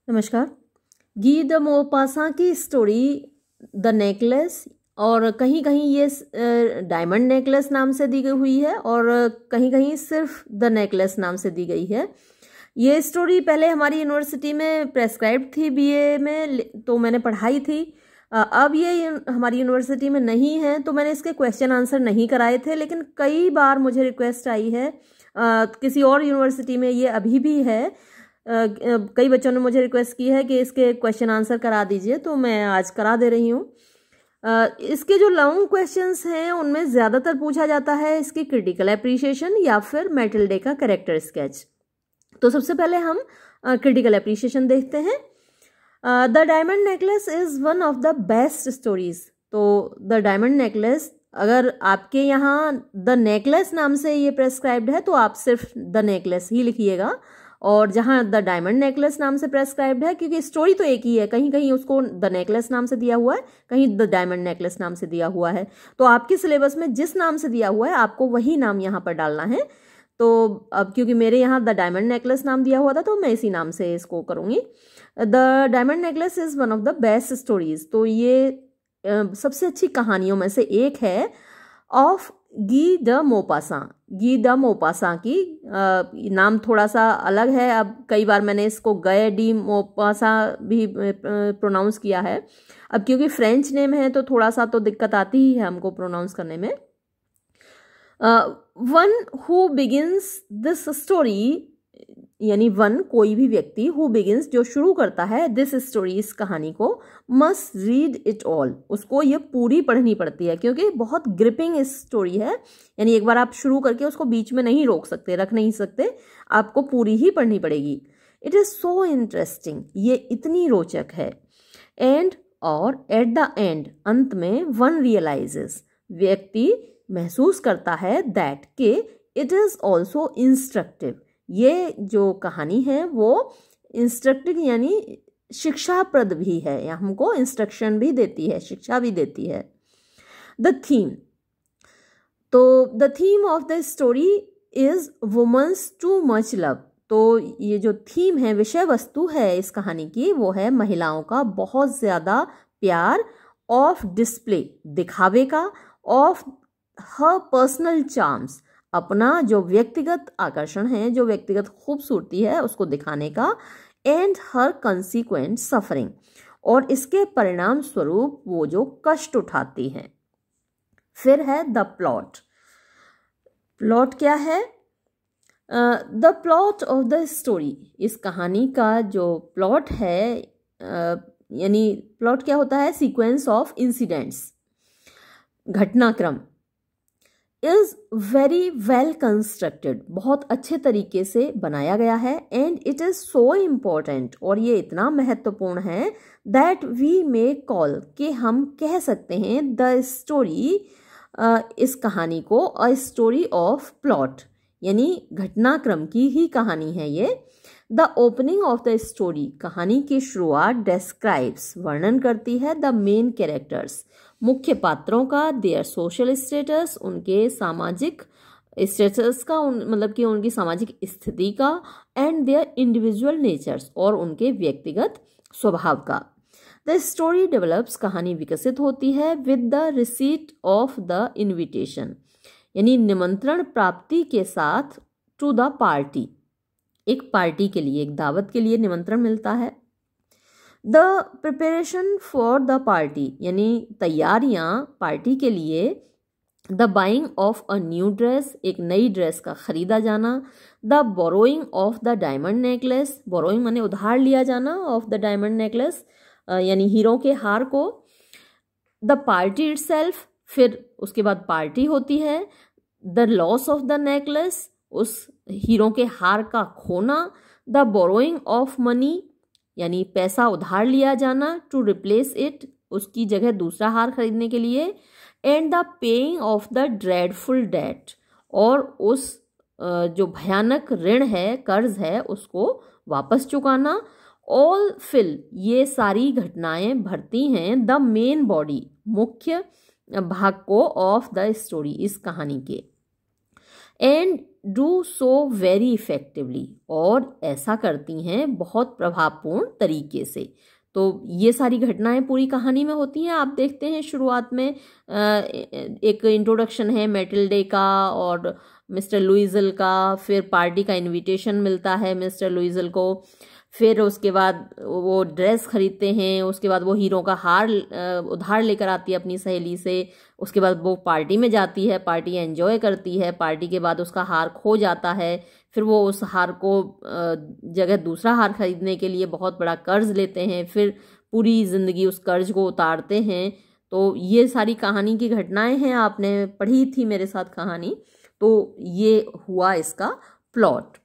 नमस्कार। गी the Maupassant की स्टोरी द नेकलेस, और कहीं कहीं ये डायमंड नेकलेस नाम से दी गई हुई है और कहीं कहीं सिर्फ द नेकलेस नाम से दी गई है। ये स्टोरी पहले हमारी यूनिवर्सिटी में प्रेस्क्राइब्ड थी बीए में, तो मैंने पढ़ाई थी। अब ये हमारी यूनिवर्सिटी में नहीं है, तो मैंने इसके क्वेश्चन आंसर नहीं कराए थे, लेकिन कई बार मुझे रिक्वेस्ट आई है। किसी और यूनिवर्सिटी में ये अभी भी है। कई बच्चों ने मुझे रिक्वेस्ट की है कि इसके क्वेश्चन आंसर करा दीजिए, तो मैं आज करा दे रही हूँ। इसके जो लॉन्ग क्वेश्चंस हैं उनमें ज़्यादातर पूछा जाता है इसकी क्रिटिकल एप्रिसिएशन या फिर मैटिल्डे का कैरेक्टर स्केच। तो सबसे पहले हम क्रिटिकल एप्रिसिएशन देखते हैं। The diamond necklace is one of the best stories. तो द डायमंड नेकलेस, अगर आपके यहाँ द नेकलेस नाम से ये प्रेस्क्राइब्ड है तो आप सिर्फ द नेकलेस ही लिखिएगा, और जहाँ द डायमंड नेकलेस नाम से प्रेस्क्राइब्ड है, क्योंकि स्टोरी तो एक ही है, कहीं कहीं उसको द नेकलेस नाम से दिया हुआ है, कहीं द डायमंड नेकलेस नाम से दिया हुआ है। तो आपके सिलेबस में जिस नाम से दिया हुआ है आपको वही नाम यहाँ पर डालना है। तो अब क्योंकि मेरे यहाँ द डायमंड नेकलेस नाम दिया हुआ था तो मैं इसी नाम से इसको करूँगी। The diamond necklace is one of the best stories. तो ये सबसे अच्छी कहानियों में से एक है ऑफ गी द मोपासा। गी द मोपासा की नाम थोड़ा सा अलग है। अब कई बार मैंने इसको गए डी मोपासा भी प्रोनाउंस किया है। अब क्योंकि फ्रेंच नेम है तो थोड़ा सा तो दिक्कत आती ही है हमको प्रोनाउंस करने में। One who begins this story, यानी वन कोई भी व्यक्ति, हु बिगिंस जो शुरू करता है, दिस स्टोरी इस कहानी को, मस्ट रीड इट ऑल, उसको ये पूरी पढ़नी पड़ती है क्योंकि बहुत ग्रिपिंग स्टोरी है। यानी एक बार आप शुरू करके उसको बीच में नहीं रोक सकते, रख नहीं सकते, आपको पूरी ही पढ़नी पड़ेगी। इट इज़ सो इंटरेस्टिंग, ये इतनी रोचक है। एंड और एट द एंड, अंत में, वन रियलाइजेस, व्यक्ति महसूस करता है, दैट के इट इज़ ऑल्सो इंस्ट्रक्टिव, ये जो कहानी है वो इंस्ट्रक्टिव यानी शिक्षाप्रद भी है, या हमको इंस्ट्रक्शन भी देती है, शिक्षा भी देती है। द थीम, तो the theme of the story is women's too much love. तो ये जो थीम है, विषय वस्तु है इस कहानी की, वो है महिलाओं का बहुत ज़्यादा प्यार, ऑफ डिस्प्ले, दिखावे का, ऑफ हर पर्सनल चार्म्स, अपना जो व्यक्तिगत आकर्षण है, जो व्यक्तिगत खूबसूरती है उसको दिखाने का, एंड हर कंसीक्वेंट सफरिंग, और इसके परिणाम स्वरूप वो जो कष्ट उठाती हैं। फिर है द प्लॉट। प्लॉट क्या है? The plot of the story, इस कहानी का जो प्लॉट है, यानी प्लॉट क्या होता है? सीक्वेंस ऑफ इंसिडेंट्स, घटनाक्रम, इज वेरी वेल कंस्ट्रक्टेड, बहुत अच्छे तरीके से बनाया गया है। And it is so important, और ये इतना महत्वपूर्ण है, दैट वी मे कॉल, कि हम कह सकते हैं द स्टोरी, इस कहानी को, अ स्टोरी ऑफ प्लॉट, यानी घटनाक्रम की ही कहानी है ये। The opening of the story, कहानी की शुरुआत, डेस्क्राइब्स, वर्णन करती है, द मेन कैरेक्टर्स, मुख्य पात्रों का, देयर सोशल स्टेटस, उनके सामाजिक स्टेटस का, मतलब कि उनकी सामाजिक स्थिति का, एंड देयर इंडिविजुअल नेचर्स, और उनके व्यक्तिगत स्वभाव का। द स्टोरी डेवलप्स, कहानी विकसित होती है, with the receipt of the invitation, यानी निमंत्रण प्राप्ति के साथ, टू द पार्टी, एक पार्टी के लिए, एक दावत के लिए निमंत्रण मिलता है। The preparation for the party, यानी तैयारियां पार्टी के लिए। The buying of a new dress, एक नई ड्रेस का खरीदा जाना। The borrowing of the diamond necklace, borrowing माने उधार लिया जाना, ऑफ द डायमंड नेकलेस यानी हीरों के हार को। द पार्टी इटसेल्फ, फिर उसके बाद पार्टी होती है। The loss of the necklace, उस हीरों के हार का खोना। द बोरोइंग ऑफ मनी, यानी पैसा उधार लिया जाना, टू रिप्लेस इट, उसकी जगह दूसरा हार खरीदने के लिए। And the paying of the dreadful debt, और उस जो भयानक ऋण है, कर्ज है, उसको वापस चुकाना। ऑल फिल, ये सारी घटनाएं भरती हैं, द मेन बॉडी, मुख्य भाग को, ऑफ द स्टोरी, इस कहानी के। And do so very effectively, और ऐसा करती हैं बहुत प्रभावपूर्ण तरीके से। तो ये सारी घटनाएं पूरी कहानी में होती हैं। आप देखते हैं शुरुआत में एक इंट्रोडक्शन है मैटिल्डे का और मिस्टर लुइजल का, फिर पार्टी का इनविटेशन मिलता है मिस्टर लुइजल को, फिर उसके बाद वो ड्रेस खरीदते हैं, उसके बाद वो हीरो का हार उधार लेकर आती है अपनी सहेली से, उसके बाद वो पार्टी में जाती है, पार्टी एंजॉय करती है, पार्टी के बाद उसका हार खो जाता है, फिर वो उस हार को जगह दूसरा हार खरीदने के लिए बहुत बड़ा कर्ज लेते हैं, फिर पूरी ज़िंदगी उस कर्ज को उतारते हैं। तो ये सारी कहानी की घटनाएं हैं, आपने पढ़ी थी मेरे साथ कहानी। तो ये हुआ इसका plot.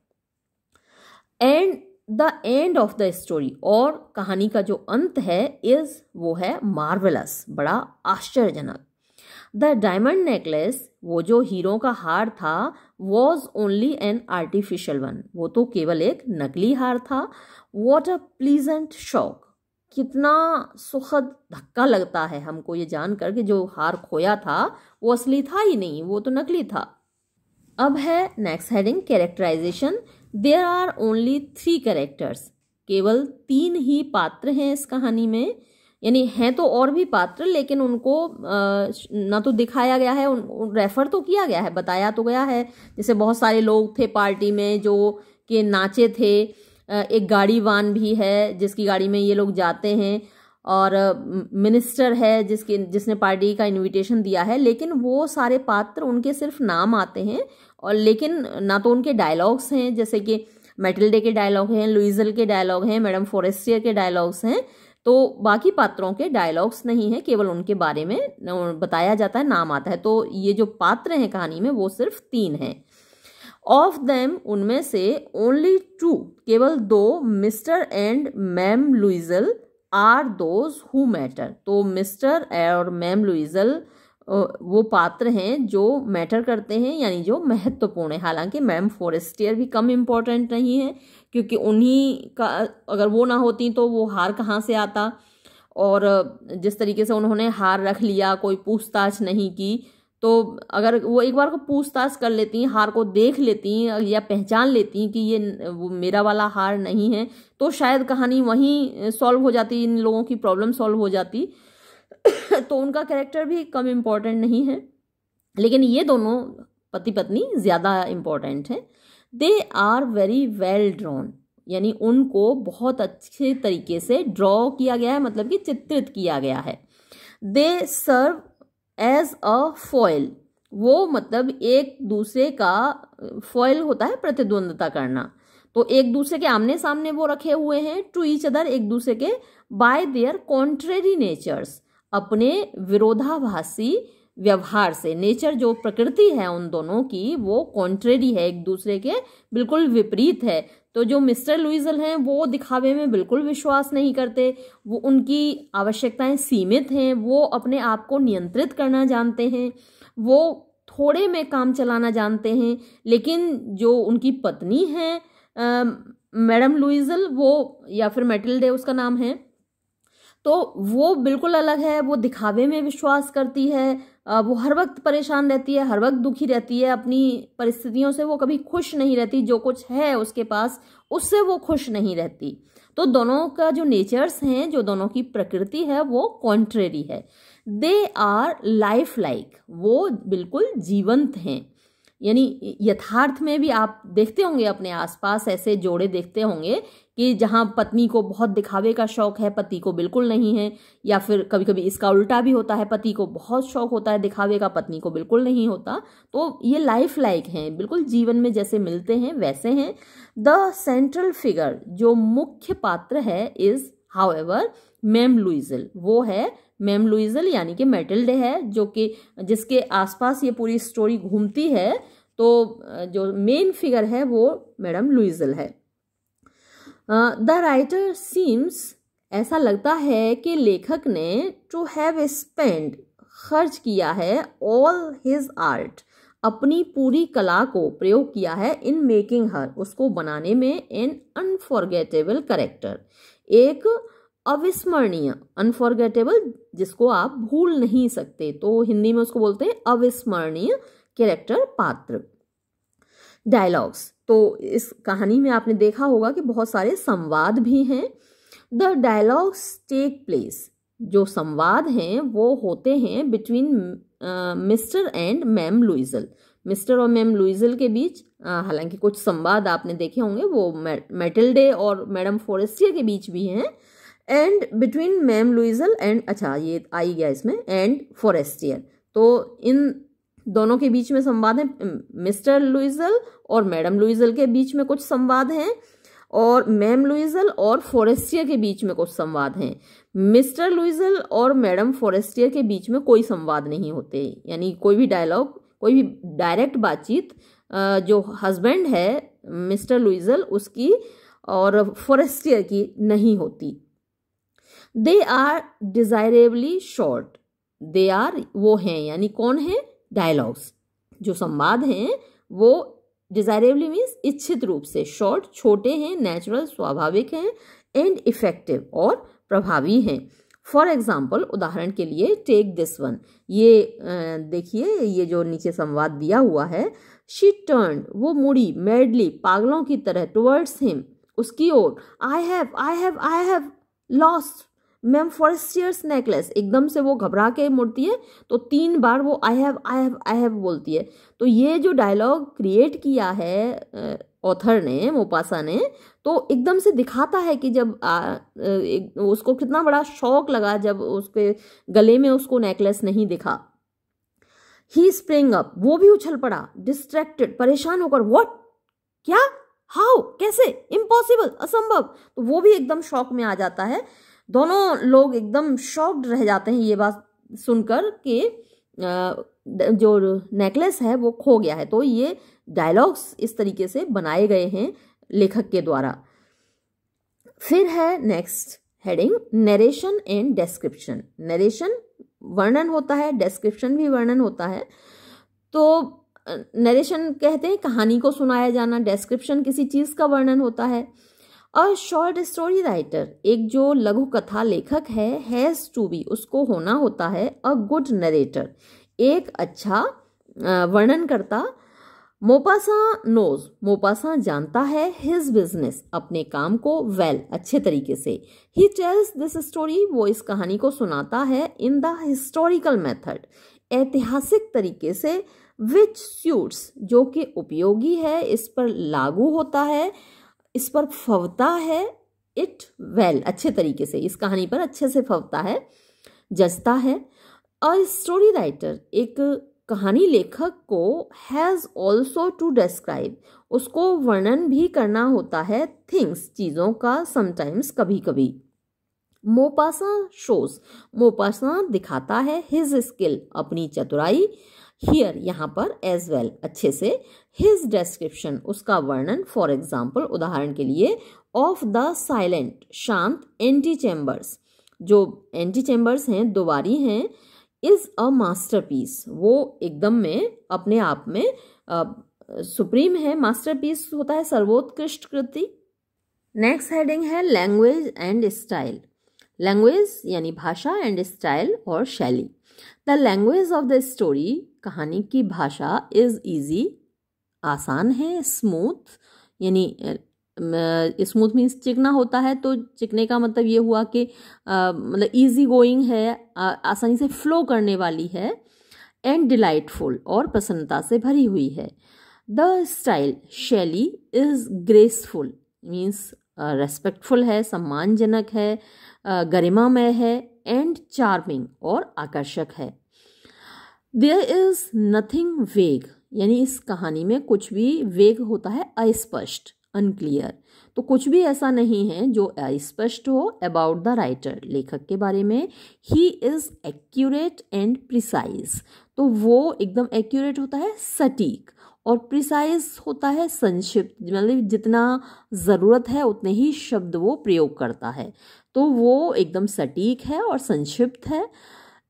And the end of the story, और कहानी का जो अंत है वो है मार्वेलस, बड़ा आश्चर्यजनक। द डायमंड नेकलेस, वो जो हीरो का हार था, was only an artificial one, वो तो केवल एक नकली हार था। वॉट अ प्लीजेंट शॉक, कितना सुखद धक्का लगता है हमको ये जानकर कि जो हार खोया था वो असली था ही नहीं, वो तो नकली था। अब है next heading, characterisation. There are only 3 characters, केवल 3 ही पात्र हैं इस कहानी में, यानी हैं तो और भी पात्र, लेकिन उनको ना तो दिखाया गया है, रेफर तो किया गया है, बताया तो गया है। जैसे बहुत सारे लोग थे पार्टी में जो कि नाचे थे, एक गाड़ी वान भी है जिसकी गाड़ी में ये लोग जाते हैं, और मिनिस्टर है जिसने पार्टी का इनविटेशन दिया है, लेकिन वो सारे पात्र उनके सिर्फ नाम आते हैं, और लेकिन ना तो उनके डायलॉग्स हैं, जैसे कि मैटिल्डे के डायलॉग हैं, लुइजल के डायलॉग हैं, मैडम फॉरेस्टियर के डायलॉग्स हैं, तो बाकी पात्रों के डायलॉग्स नहीं है, केवल उनके बारे में बताया जाता है, नाम आता है। तो ये जो पात्र हैं कहानी में वो सिर्फ 3 हैं। ऑफ देम, उनमें से ओनली 2, केवल 2, mister and ma'am Loisel are those who matter. तो मिस्टर और मैम लुइजल वो पात्र हैं जो मैटर करते हैं, यानी जो महत्वपूर्ण है। हालांकि मैम फॉरेस्टियर भी कम इम्पोर्टेंट नहीं है, क्योंकि उन्हीं का अगर वो ना होती तो वो हार कहाँ से आता, और जिस तरीके से उन्होंने हार रख लिया, कोई पूछताछ नहीं की, तो अगर वो एक बार को पूछताछ कर लेती, हार को देख लेती या पहचान लेती कि ये वो मेरा वाला हार नहीं है, तो शायद कहानी वहीं सॉल्व हो जाती, इन लोगों की प्रॉब्लम सॉल्व हो जाती। तो उनका कैरेक्टर भी कम इम्पोर्टेंट नहीं है, लेकिन ये दोनों पति पत्नी ज़्यादा इम्पोर्टेंट हैं। They are very well drawn, यानी उनको बहुत अच्छे तरीके से ड्रॉ किया गया है, मतलब कि चित्रित किया गया है। दे सर्व एज अ फॉयल, वो मतलब एक दूसरे का फॉयल होता है प्रतिद्वंदता करना, तो एक दूसरे के आमने सामने वो रखे हुए हैं, टू ईच अदर, एक दूसरे के, बाय देयर कॉन्ट्रेरी नेचर्स, अपने विरोधाभासी व्यवहार से। नेचर जो प्रकृति है उन दोनों की वो कॉन्ट्रेरी है, एक दूसरे के बिल्कुल विपरीत है। तो जो मिस्टर लुइजल हैं वो दिखावे में बिल्कुल विश्वास नहीं करते, वो उनकी आवश्यकताएं सीमित हैं, वो अपने आप को नियंत्रित करना जानते हैं, वो थोड़े में काम चलाना जानते हैं। लेकिन जो उनकी पत्नी है मैडम लुइजल, वो या फिर मैटिल्डे उसका नाम है, तो वो बिल्कुल अलग है, वो दिखावे में विश्वास करती है, वो हर वक्त परेशान रहती है, हर वक्त दुखी रहती है, अपनी परिस्थितियों से वो कभी खुश नहीं रहती, जो कुछ है उसके पास उससे वो खुश नहीं रहती। तो दोनों का जो नेचर्स हैं, जो दोनों की प्रकृति है वो कॉन्ट्रेरी है। दे आर लाइफ लाइक, वो बिल्कुल जीवंत हैं, यानी यथार्थ में भी आप देखते होंगे अपने आसपास ऐसे जोड़े देखते होंगे कि जहाँ पत्नी को बहुत दिखावे का शौक है, पति को बिल्कुल नहीं है, या फिर कभी कभी इसका उल्टा भी होता है, पति को बहुत शौक होता है दिखावे का, पत्नी को बिल्कुल नहीं होता। तो ये लाइफ लाइक हैं, बिल्कुल जीवन में जैसे मिलते हैं वैसे हैं। द सेंट्रल फिगर, जो मुख्य पात्र है, इज हाउएवर मैम लुइजल, वो है मैम लुइजल, यानी कि मैटिल्डे है, जो कि जिसके आसपास ये पूरी स्टोरी घूमती है। तो जो मेन फिगर है वो मैडम लुइजल है। द राइटर सीम्स, ऐसा लगता है कि लेखक ने टू हैव स्पेंड, खर्च किया है, ऑल हिज आर्ट, अपनी पूरी कला को प्रयोग किया है, इन मेकिंग हर, उसको बनाने में, एन अनफॉरगेटेबल कैरेक्टर, एक अविस्मरणीय, अनफॉरगेटेबल जिसको आप भूल नहीं सकते, तो हिंदी में उसको बोलते हैं अविस्मरणीय कैरेक्टर, पात्र। डायलॉग्स, तो इस कहानी में आपने देखा होगा कि बहुत सारे संवाद भी हैं। द डायलॉग्स टेक प्लेस, जो संवाद हैं वो होते हैं between mister and ma'am Loisel, mister और मैम लुइजल के बीच। हालांकि कुछ संवाद आपने देखे होंगे वो मैटिल्डे और मैडम फॉरेस्टियर के बीच भी हैं, एंड बिटवीन मैम लुइजल एंड, अच्छा ये आ ही गया इसमें, एंड फॉरेस्टियर, तो इन दोनों के बीच में संवाद है। मिस्टर लुइजल और मैडम लुइजल के बीच में कुछ संवाद हैं, और मैम लुइजल और फॉरेस्टियर के बीच में कुछ संवाद हैं। मिस्टर लुइजल और मैडम फॉरेस्टियर के बीच में कोई संवाद नहीं होते, यानी कोई भी डायलॉग, कोई भी डायरेक्ट बातचीत जो हस्बैंड है मिस्टर लुइजल उसकी और फॉरेस्टियर की नहीं होती। They are desirably short, they are वो हैं, यानी कौन है, डायलॉग्स, जो संवाद हैं वो डिजायरेबली मीन्स इच्छित रूप से, शॉर्ट छोटे हैं, नेचुरल स्वाभाविक हैं, एंड इफेक्टिव और प्रभावी हैं। फॉर एग्जाम्पल, उदाहरण के लिए, टेक दिस वन, ये देखिए ये जो नीचे संवाद दिया हुआ है, शी टर्न, वो मुड़ी, मैडली, पागलों की तरह, टुवर्ड्स हिम, उसकी ओर, I have lost ma'am Forestier's necklace, एकदम से वो घबरा के मुड़ती है, तो 3 बार वो आई हैव बोलती है। तो ये जो डायलॉग क्रिएट किया है ऑथर ने, मोपासा ने, तो एकदम से दिखाता है कि जब उसको कितना बड़ा शौक लगा जब उसके गले में उसको नेकलेस नहीं दिखा। ही स्प्रिंग अप, वो भी उछल पड़ा, डिस्ट्रैक्टेड, परेशान होकर, व्हाट, क्या, हाउ, कैसे, इम्पॉसिबल, असंभव, तो वो भी एकदम शॉक में आ जाता है। दोनों लोग एकदम शॉक्ड रह जाते हैं ये बात सुनकर कि जो नेकलेस है वो खो गया है। तो ये डायलॉग्स इस तरीके से बनाए गए हैं लेखक के द्वारा। फिर है next heading, narration and description. Narration वर्णन होता है, डेस्क्रिप्शन भी वर्णन होता है। तो नरेशन कहते हैं कहानी को सुनाया जाना, डेस्क्रिप्शन किसी चीज का वर्णन होता है। अ शॉर्ट स्टोरी राइटर, एक जो लघु कथा लेखक है, हैज टू बी, उसको होना होता है, अ गुड नरेटर, एक अच्छा वर्णनकर्ता। मोपासा नोज, मोपासा जानता है, हिज बिजनेस, अपने काम को, वेल, अच्छे तरीके से। ही टेल्स दिस स्टोरी, वो इस कहानी को सुनाता है, इन द हिस्टोरिकल मेथड, ऐतिहासिक तरीके से, विच सूट्स, जो कि उपयोगी है, इस पर लागू होता है, इस पर फवता है, इट वेल, अच्छे तरीके से, इस कहानी पर अच्छे से फवता है, जचता है। अ स्टोरी राइटर, एक कहानी लेखक को, हैज ऑल्सो टू डिस्क्राइब, उसको वर्णन भी करना होता है, थिंग्स, चीजों का, समटाइम्स, कभी कभी। मोपासा शोज, मोपासा दिखाता है, हिज स्किल, अपनी चतुराई, हियर, यहाँ पर, एज वेल, अच्छे से, हिज डिस्क्रिप्शन, उसका वर्णन, फॉर एग्जाम्पल, उदाहरण के लिए, ऑफ द साइलेंट, शांत, एंटी चैम्बर्स, जो एंटी चैम्बर्स हैं, दुवारी हैं, इज अ मास्टरपीस, वो एकदम में अपने आप में सुप्रीम है, मास्टरपीस होता है सर्वोत्कृष्ट कृति। नेक्स्ट हेडिंग है लैंग्वेज एंड स्टाइल। लैंग्वेज यानी भाषा, एंड स्टाइल और शैली। The language of the story, कहानी की भाषा, इज ईजी, आसान है, स्मूथ, यानी स्मूथ मीन्स चिकना होता है, तो चिकने का मतलब ये हुआ कि मतलब इजी गोइंग है, आसानी से फ्लो करने वाली है, एंड डिलाइटफुल, और प्रसन्नता से भरी हुई है। द स्टाइल, शैली, इज ग्रेसफुल, मीन्स रेस्पेक्टफुल है, सम्मानजनक है, गरिमामय है, एंड चार्मिंग, और आकर्षक है। देयर इज नथिंग वेग, यानी इस कहानी में कुछ भी, वेग होता है अस्पष्ट, अनक्लियर, तो कुछ भी ऐसा नहीं है जो अस्पष्ट हो, अबाउट द राइटर, लेखक के बारे में। He is accurate and precise, तो वो एकदम एक्यूरेट होता है, सटीक, और प्रिसाइज होता है संक्षिप्त, मतलब जितना ज़रूरत है उतने ही शब्द वो प्रयोग करता है, तो वो एकदम सटीक है और संक्षिप्त है।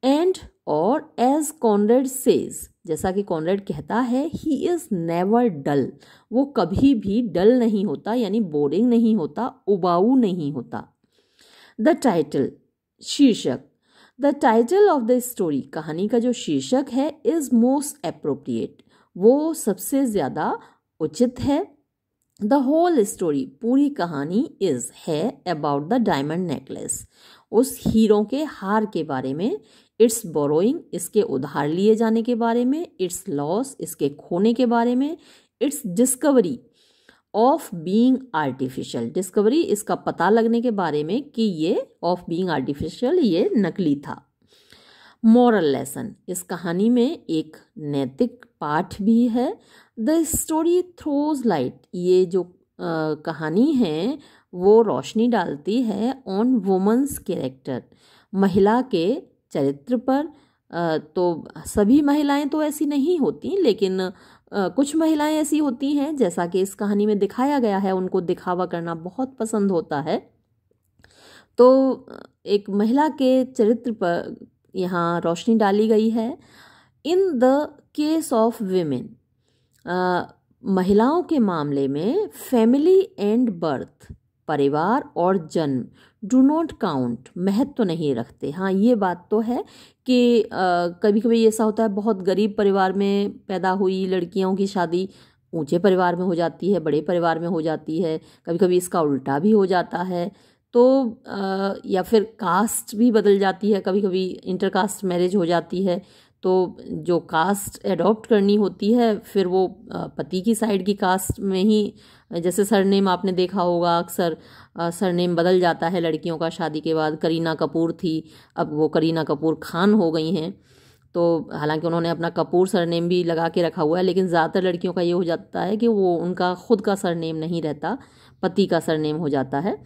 एंड और एज कॉनरेड सेज, जैसा कि कॉनरेड कहता है, ही इज नेवर डल, वो कभी भी डल नहीं होता, यानी बोरिंग नहीं होता, उबाऊ नहीं होता। द टाइटल, शीर्षक, the title of the story, कहानी का जो शीर्षक है, इज मोस्ट एप्रोप्रिएट, वो सबसे ज़्यादा उचित है। द होल स्टोरी, पूरी कहानी इज है अबाउट द डायमंड नेकलेस, उस हीरो के हार के बारे में। इट्स बोरोइंग, इसके उधार लिए जाने के बारे में। इट्स लॉस, इसके खोने के बारे में। It's discovery of being artificial, discovery इसका पता लगने के बारे में कि ये ऑफ बीइंग आर्टिफिशियल ये नकली था। मॉरल लेसन, इस कहानी में एक नैतिक पाठ भी है। द स्टोरी थ्रोज लाइट, ये जो कहानी है वो रोशनी डालती है ऑन वुमेन्स कैरेक्टर, महिला के चरित्र पर। तो सभी महिलाएं तो ऐसी नहीं होती, लेकिन कुछ महिलाएं ऐसी होती हैं, जैसा कि इस कहानी में दिखाया गया है, उनको दिखावा करना बहुत पसंद होता है। तो एक महिला के चरित्र पर यहाँ रोशनी डाली गई है। In the case of women, महिलाओं के मामले में फैमिली एंड बर्थ, परिवार और जन्म डू नॉट काउंट, महत्व नहीं रखते। हाँ, ये बात तो है कि कभी कभी ऐसा होता है, बहुत गरीब परिवार में पैदा हुई लड़कियों की शादी ऊंचे परिवार में हो जाती है, बड़े परिवार में हो जाती है। कभी कभी इसका उल्टा भी हो जाता है। तो या फिर कास्ट भी बदल जाती है, कभी कभी इंटरकास्ट मैरिज हो जाती है। तो जो कास्ट एडॉप्ट करनी होती है फिर वो पति की साइड की कास्ट में ही, जैसे सरनेम आपने देखा होगा अक्सर, सरनेम बदल जाता है लड़कियों का शादी के बाद। करीना कपूर थी, अब वो करीना कपूर खान हो गई हैं। तो हालांकि उन्होंने अपना कपूर सरनेम भी लगा के रखा हुआ है, लेकिन ज़्यादातर लड़कियों का ये हो जाता है कि वो उनका खुद का सरनेम नहीं रहता, पति का सरनेम हो जाता है।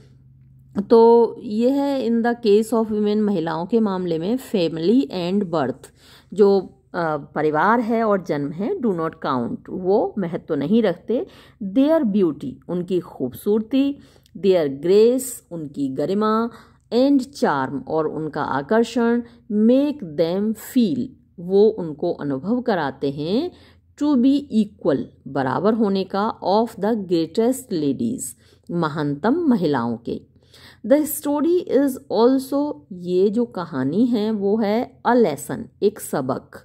तो ये है in the case of women, महिलाओं के मामले में फैमिली एंड बर्थ, जो परिवार है और जन्म है, डू नॉट काउंट, वो महत्व नहीं रखते। देयर ब्यूटी, उनकी खूबसूरती, देयर ग्रेस, उनकी गरिमा, एंड चार्म, और उनका आकर्षण, मेक देम फील, वो उनको अनुभव कराते हैं, टू बी इक्वल, बराबर होने का, ऑफ द ग्रेटेस्ट लेडीज, महानतम महिलाओं के। द स्टोरी इज ऑल्सो, ये जो कहानी है वो है अ लेसन, एक सबक,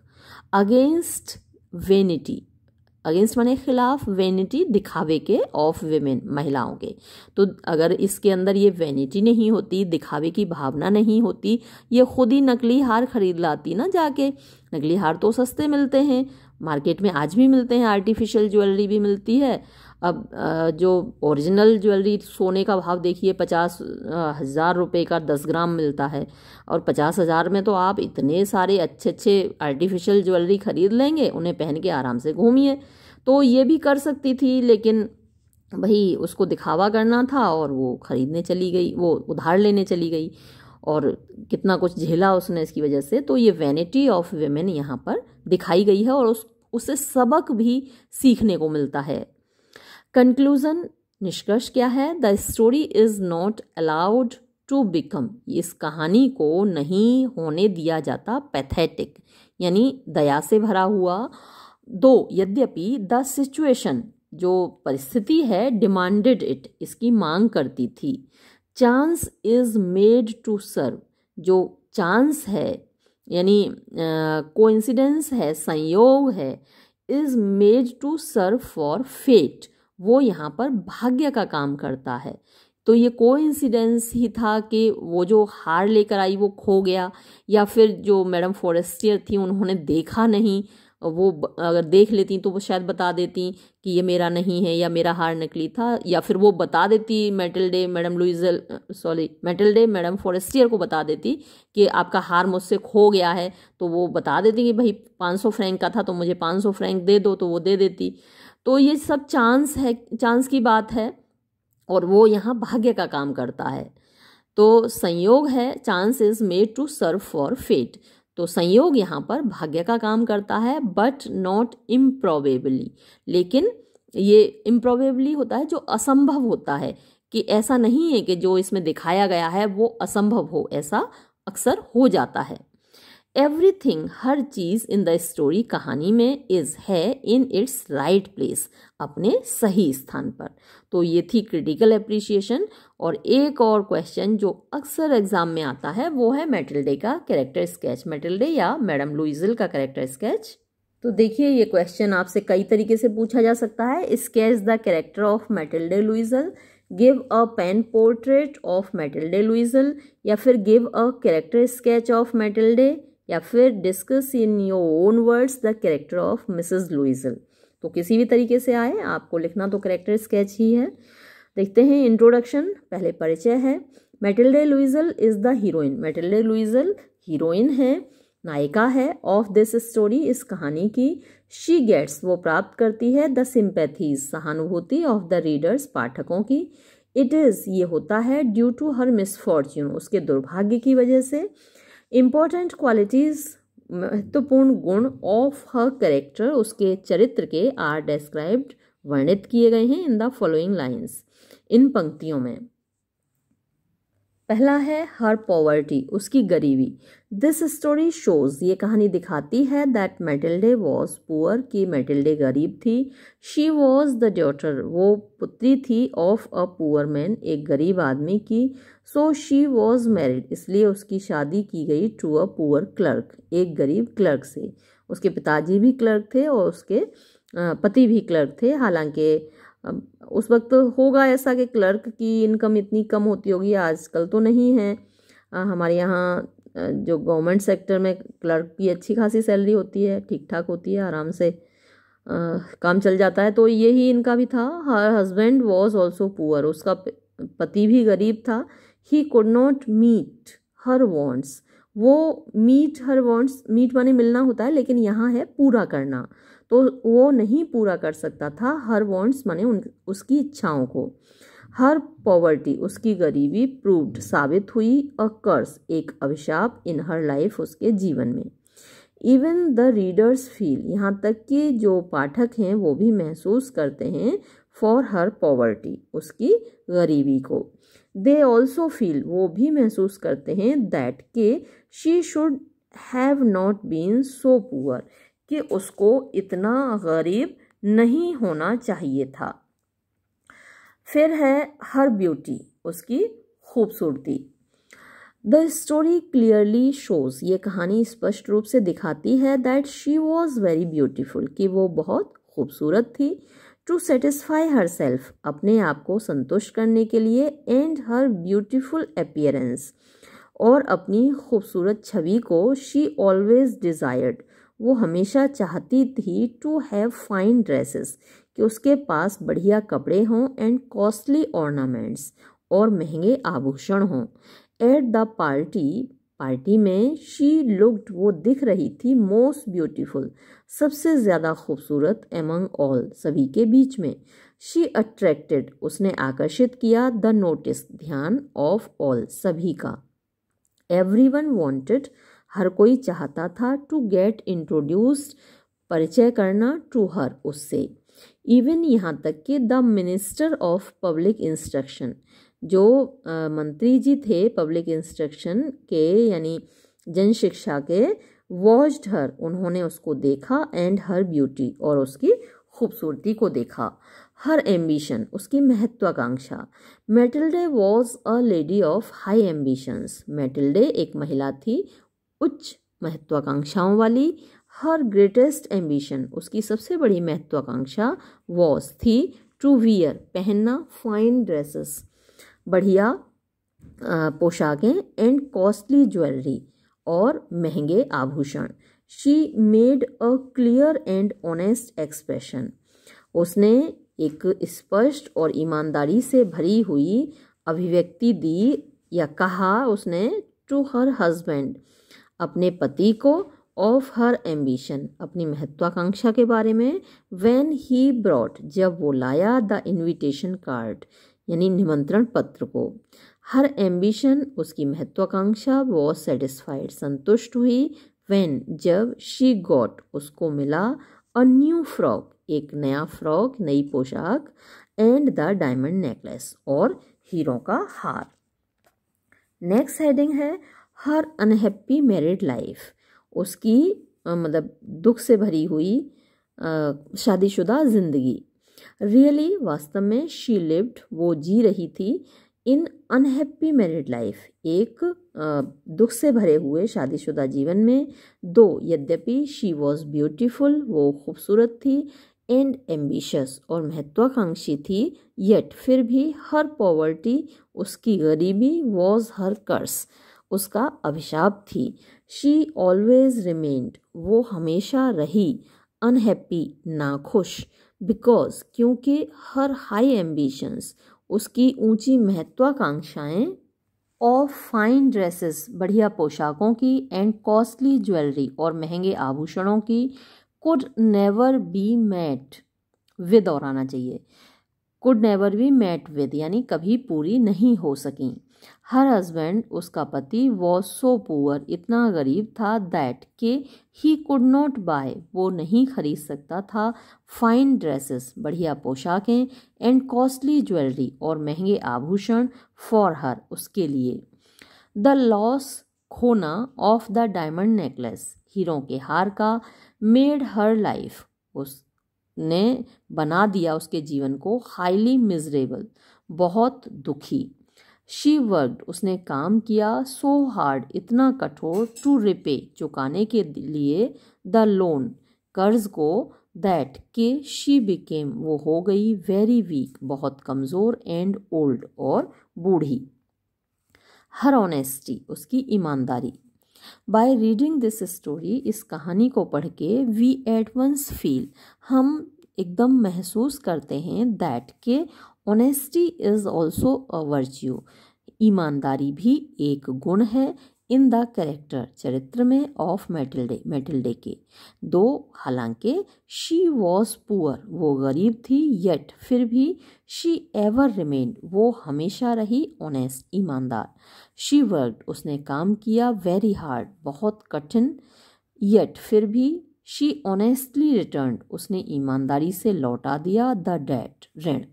अगेंस्ट वेनिटी, अगेंस्ट माने खिलाफ, वेनिटी दिखावे के, ऑफ विमेन महिलाओं के। तो अगर इसके अंदर ये वेनिटी नहीं होती, दिखावे की भावना नहीं होती, ये खुद ही नकली हार खरीद लाती ना जाके। नकली हार तो सस्ते मिलते हैं, मार्केट में आज भी मिलते हैं, आर्टिफिशियल ज्वेलरी भी मिलती है। अब जो ओरिजिनल ज्वेलरी, सोने का भाव देखिए, 50,000 रुपये का 10 ग्राम मिलता है, और 50,000 में तो आप इतने सारे अच्छे अच्छे आर्टिफिशियल ज्वेलरी खरीद लेंगे, उन्हें पहन के आराम से घूमिए। तो ये भी कर सकती थी, लेकिन भाई उसको दिखावा करना था और वो खरीदने चली गई, वो उधार लेने चली गई, और कितना कुछ झेला उसने इसकी वजह से। तो ये वैनिटी ऑफ विमेन यहाँ पर दिखाई गई है, और उससे सबक भी सीखने को मिलता है। कंक्लूजन, निष्कर्ष क्या है? The story is not allowed to become, इस कहानी को नहीं होने दिया जाता पैथेटिक, यानी दया से भरा हुआ। दो, यद्यपि द सिचुएशन, जो परिस्थिति है, डिमांडेड इट, इसकी मांग करती थी। Chance is made to serve, जो चांस है यानी कोइंसिडेंस है, संयोग है, is made to serve for fate, वो यहाँ पर भाग्य का काम करता है। तो ये कोइंसिडेंस ही था कि वो जो हार लेकर आई वो खो गया, या फिर जो मैडम फॉरेस्टियर थी उन्होंने देखा नहीं, वो अगर देख लेती तो वो शायद बता देती कि ये मेरा नहीं है या मेरा हार नकली था, या फिर वो बता देती मैटिल्डे मैडम फॉरेस्टियर को बता देती कि आपका हार मुझसे खो गया है। तो वो बता देती कि भाई 500 फ्रैंक का था तो मुझे 500 फ्रैंक दे दो, तो वो दे देती। तो ये सब चांस है, चांस की बात है, और वो यहाँ भाग्य का काम करता है। तो संयोग है, chance is made to serve for fate, तो संयोग यहाँ पर भाग्य का काम करता है, बट नॉट इम्प्रोबेबली, लेकिन ये इम्प्रोबेबली होता है जो असंभव होता है, कि ऐसा नहीं है कि जो इसमें दिखाया गया है वो असंभव हो, ऐसा अक्सर हो जाता है। एवरीथिंग, हर चीज इन द स्टोरी, कहानी में, इज है इन इट्स राइट प्लेस, अपने सही स्थान पर। तो ये थी क्रिटिकल एप्रिसिएशन। और एक और क्वेश्चन जो अक्सर एग्जाम में आता है वो है मैटिल्डे का कैरेक्टर स्केच, मैटिल्डे या मैडम लुइजल का कैरेक्टर स्केच तो देखिए ये क्वेश्चन आपसे कई तरीके से पूछा जा सकता है। Sketch the character of Mathilde Loisel, give a pen portrait of Mathilde Loisel, या फिर give a character sketch of Mathilde, या फिर discuss in your own words the character of Mrs Loisel. तो किसी भी तरीके से आए, आपको लिखना तो कैरेक्टर स्केच ही है। देखते हैं इंट्रोडक्शन। पहले परिचय है। मैटिल्डे लुइजल इज द हीरोइन। मैटिल्डे लुइजल हीरोइन है, नायिका है, ऑफ दिस स्टोरी, इस कहानी की। शी गेट्स, वो प्राप्त करती है, द सिंपैथीज, सहानुभूति, ऑफ द रीडर्स, पाठकों की। इट इज़, ये होता है, ड्यू टू हर मिसफॉर्च्यून, उसके दुर्भाग्य की वजह से। इम्पोर्टेंट क्वालिटीज, महत्वपूर्ण गुण, ऑफ हर कैरेक्टर, उसके चरित्र के, आर डिस्क्राइब्ड, वर्णित किए गए हैं, इन द फॉलोइंग लाइन्स, इन पंक्तियों में। पहला है हर पॉवर्टी, उसकी गरीबी। दिस स्टोरी शोज, ये कहानी दिखाती है, दैट मैटिल्डे वॉज पुअर, कि मैटिल्डे गरीब थी। शी वॉज द डॉटर, वो पुत्री थी, ऑफ अ पुअर मैन, एक गरीब आदमी की। सो शी वॉज मैरिड, इसलिए उसकी शादी की गई, टू अ पुअर क्लर्क, एक गरीब क्लर्क से। उसके पिताजी भी क्लर्क थे और उसके पति भी क्लर्क थे। हालांकि उस वक्त होगा ऐसा कि क्लर्क की इनकम इतनी कम होती होगी, आजकल तो नहीं है। हमारे यहाँ जो गवर्नमेंट सेक्टर में क्लर्क की अच्छी खासी सैलरी होती है, ठीक ठाक होती है, आराम से काम चल जाता है। तो यही इनका भी था। Her husband was also poor, उसका पति भी गरीब था। He could not meet her wants, वो मीट हर वॉन्ट्स, मीट माने मिलना होता है, लेकिन यहाँ है पूरा करना, तो वो नहीं पूरा कर सकता था। हर वॉन्ट्स माने उसकी इच्छाओं को। हर पॉवर्टी, उसकी गरीबी, प्रूव्ड, साबित हुई, अ कर्स, एक अभिशाप, इन हर लाइफ, उसके जीवन में। इवन द रीडर्स फील, यहाँ तक कि जो पाठक हैं वो भी महसूस करते हैं, फॉर हर पॉवर्टी, उसकी गरीबी को। दे ऑल्सो फील, वो भी महसूस करते हैं, दैट के she should have not been so poor, कि उसको इतना गरीब नहीं होना चाहिए था। फिर है हर ब्यूटी, उसकी खूबसूरती। द स्टोरी क्लियरली शोज, ये कहानी स्पष्ट रूप से दिखाती है, that she was very beautiful, कि वो बहुत खूबसूरत थी। टू सेटिस्फाई हर सेल्फ, अपने आप को संतुष्ट करने के लिए, एंड हर ब्यूटीफुल अपीयरेंस, और अपनी खूबसूरत छवि को। शी ऑलवेज डिजायर्ड, वो हमेशा चाहती थी, टू हैव फाइन ड्रेसेस, कि उसके पास बढ़िया कपड़े हों, एंड कॉस्टली ऑर्नामेंट्स, और महंगे आभूषण हों। एट द पार्टी, पार्टी में, शी लुक्ड, वो दिख रही थी, मोस्ट ब्यूटीफुल, सबसे ज़्यादा खूबसूरत, एमंग ऑल, सभी के बीच में। शी अट्रैक्टेड, उसने आकर्षित किया, द नोटिस, ध्यान, ऑफ ऑल, सभी का। एवरीवन वांटेड, हर कोई चाहता था, टू गेट इंट्रोड्यूस्ड, परिचय करना, टू हर, उससे। इवन, यहाँ तक कि the minister of public instruction, जो मंत्री जी थे पब्लिक इंस्ट्रक्शन के, यानी जन शिक्षा के, वॉच्ड हर, उन्होंने उसको देखा, एंड हर ब्यूटी, और उसकी खूबसूरती को देखा। हर एम्बिशन, उसकी महत्वाकांक्षा। Mathilde was a lady of high ambitions, Mathilde एक महिला थी उच्च महत्वाकांक्षाओं वाली। हर ग्रेटेस्ट एम्बिशन, उसकी सबसे बड़ी महत्वाकांक्षा, वॉज, थी, टू वियर, पहनना, फाइन ड्रेसेस, बढ़िया पोशाकें, एंड कॉस्टली ज्वेलरी, और महंगे आभूषण। She made a clear and honest expression, उसने एक स्पष्ट और ईमानदारी से भरी हुई अभिव्यक्ति दी, या कहा उसने, टू हर हस्बैंड, अपने पति को, ऑफ हर एम्बिशन, अपनी महत्वाकांक्षा के बारे में। व्हेन ही ब्रॉट, जब वो लाया, द इनविटेशन कार्ड, यानी निमंत्रण पत्र को। हर एम्बिशन, उसकी महत्वाकांक्षा, वॉज सेटिस्फाइड, संतुष्ट हुई। व्हेन, जब, शी गॉट, उसको मिला, अ न्यू फ्रॉक, एक नया फ्रॉक, नई पोशाक, एंड द डायमंड नेकलेस, और हीरों का हार। नेक्स्ट हेडिंग है हर अनहैप्पी मैरिड लाइफ, उसकी मतलब दुख से भरी हुई शादीशुदा जिंदगी। रियली, वास्तव में, शी लिव्ड, वो जी रही थी, इन अनहैप्पी मैरिड लाइफ, एक दुख से भरे हुए शादीशुदा जीवन में। दो, यद्यपि शी वॉज ब्यूटीफुल, वो खूबसूरत थी, एंड एम्बिशियस और महत्वाकांक्षी थी, येट फिर भी हर पॉवर्टी उसकी गरीबी, वॉज हर कर्स उसका अभिशाप थी। शी ऑलवेज रिमेन्ड वो हमेशा रही, अनहैप्पी नाखुश, बिकॉज क्योंकि हर हाई एम्बिशंस उसकी ऊंची महत्वाकांक्षाएं, ऑफ फाइन ड्रेसेस बढ़िया पोशाकों की, एंड कॉस्टली ज्वेलरी और महंगे आभूषणों की, could never be met with और आना चाहिए, could never be met with यानी कभी पूरी नहीं हो सकी। हर हस्बैंड उसका पति वॉज सो पुअर इतना गरीब था, दैट के ही कुड नॉट बाय वो नहीं खरीद सकता था, फाइन ड्रेसेस बढ़िया पोशाकें, एंड कॉस्टली ज्वेलरी और महंगे आभूषण, फॉर हर उसके लिए। द लॉस खोना ऑफ द डायमंड नेकलेस हीरों के हार का, मेड हर लाइफ उसने बना दिया उसके जीवन को, हाईली मिजरेबल बहुत दुखी। शी वर्कड उसने काम किया, सो हार्ड इतना कठोर, टू रिपे चुकाने के लिए, द लोन कर्ज को, दैट के शी बिकेम वो हो गई, वेरी वीक बहुत कमज़ोर, एंड ओल्ड और बूढ़ी। हर ऑनेस्टी उसकी ईमानदारी। बाय रीडिंग दिस स्टोरी इस कहानी को पढ़ के, वी एट वंस फील हम एकदम महसूस करते हैं, दैट के honesty is also a virtue ईमानदारी भी एक गुण है, इन द कैरेक्टर चरित्र में, ऑफ मैटिल्डे मैटिल्डे के। दो, हालांकि शी वॉज पुअर वो गरीब थी, येट फिर भी, शी एवर रिमेन्ड वो हमेशा रही, ऑनेस्ट ईमानदार। शी वर्कड उसने काम किया, वेरी हार्ड बहुत कठिन, येट फिर भी, शी ऑनेस्टली रिटर्न्ड उसने ईमानदारी से लौटा दिया, द डेट ऋण।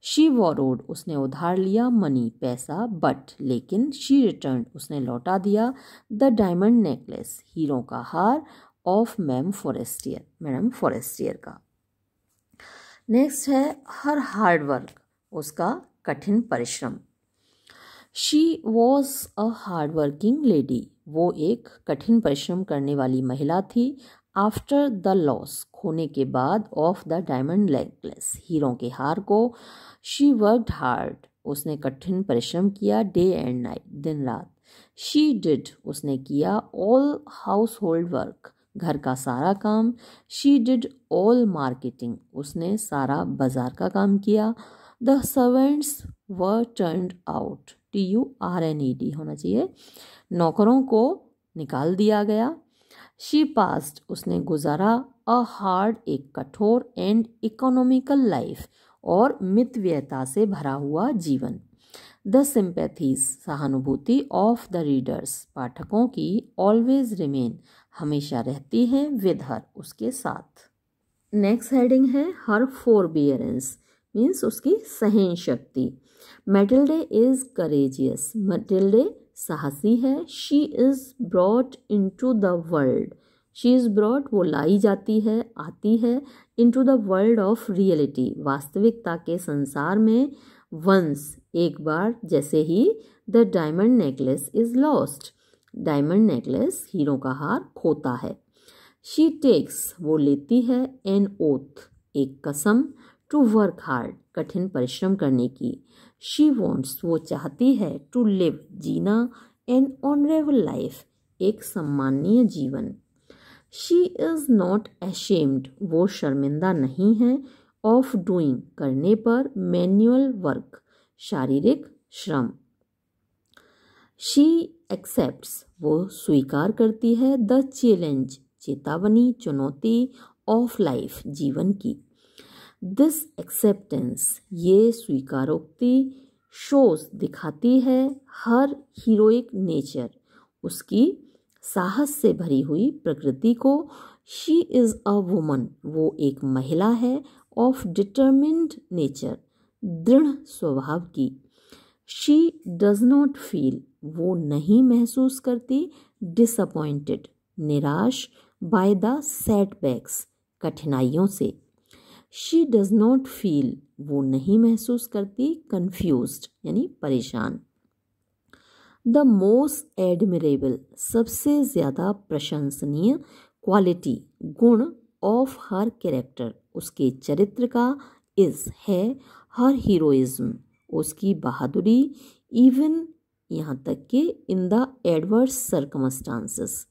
शी वॉरोड उसने उधार लिया, मनी पैसा, बट लेकिन, शी रिटर्न उसने लौटा दिया, द डायमंड नेकलेस हीरों का हार, ऑफ मैम फॉरेस्टियर का। नेक्स्ट है हर हार्ड वर्क उसका कठिन परिश्रम। She was a hard working lady वो एक कठिन परिश्रम करने वाली महिला थी, आफ्टर द लॉस खोने के बाद, ऑफ द डायमंड नेकलेस हीरों के हार को, शी वर्कड हार्ड उसने कठिन परिश्रम किया, डे एंड नाइट दिन रात। शी डिड उसने किया, ऑल हाउस होल्ड वर्क घर का सारा काम, शी डिड ऑल मार्केटिंग उसने सारा बाजार का काम किया, the servants were turned out TURNED होना चाहिए नौकरों को निकाल दिया गया। शी पास्ड उसने गुजारा, अ हार्ड एक कठोर, एंड इकोनॉमिकल लाइफ और मितव्ययता से भरा हुआ जीवन। द सिंपैथीज सहानुभूति, ऑफ द रीडर्स पाठकों की, ऑलवेज रिमेन हमेशा रहती हैं, विद हर उसके साथ। नेक्स्ट हेडिंग है हर फोरबियरेंस मीन्स उसकी सहन शक्ति। मैटिल्डे इज करेजियस मैटिल्डे साहसी है, she is brought into the world she is brought वो लाई जाती है आती है, into the world of reality वास्तविकता के संसार में, वंस एक बार जैसे ही, the diamond necklace is lost diamond necklace हीरों का हार खोता है। शी टेक्स वो लेती है, एन ओथ एक कसम, टू वर्क हार्ड कठिन परिश्रम करने की। शी वॉन्ट्स वो चाहती है, टू लिव जीना, एन ऑनरेबल लाइफ एक सम्माननीय जीवन। शी इज नॉट एशेम्ड वो शर्मिंदा नहीं है, ऑफ डूइंग करने पर, मैन्युअल वर्क शारीरिक श्रम। शी एक्सेप्ट्स वो स्वीकार करती है, द चैलेंज चेतावनी चुनौती, ऑफ लाइफ जीवन की। दिस एक्सेप्टेंस ये स्वीकारोक्ति, शोज दिखाती है, हर हीरोइक नेचर उसकी साहस से भरी हुई प्रकृति को। शी इज अ वुमन वो एक महिला है, ऑफ डिटर्मिन्ड नेचर दृढ़ स्वभाव की। शी डज नॉट फील वो नहीं महसूस करती, डिसअपॉइंटेड निराश, बाय द सेटबैक्स कठिनाइयों से। शी डज नॉट फील वो नहीं महसूस करती, कंफ्यूज्ड यानी परेशान। द मोस्ट एडमिरेबल, सबसे ज़्यादा प्रशंसनीय, क्वालिटी, गुण, ऑफ हर कैरेक्टर, उसके चरित्र का, इज़, है, हर हीरोइज्म, उसकी बहादुरी, इवन, यहाँ तक कि इन द एडवर्स सर्कमस्टांसेस,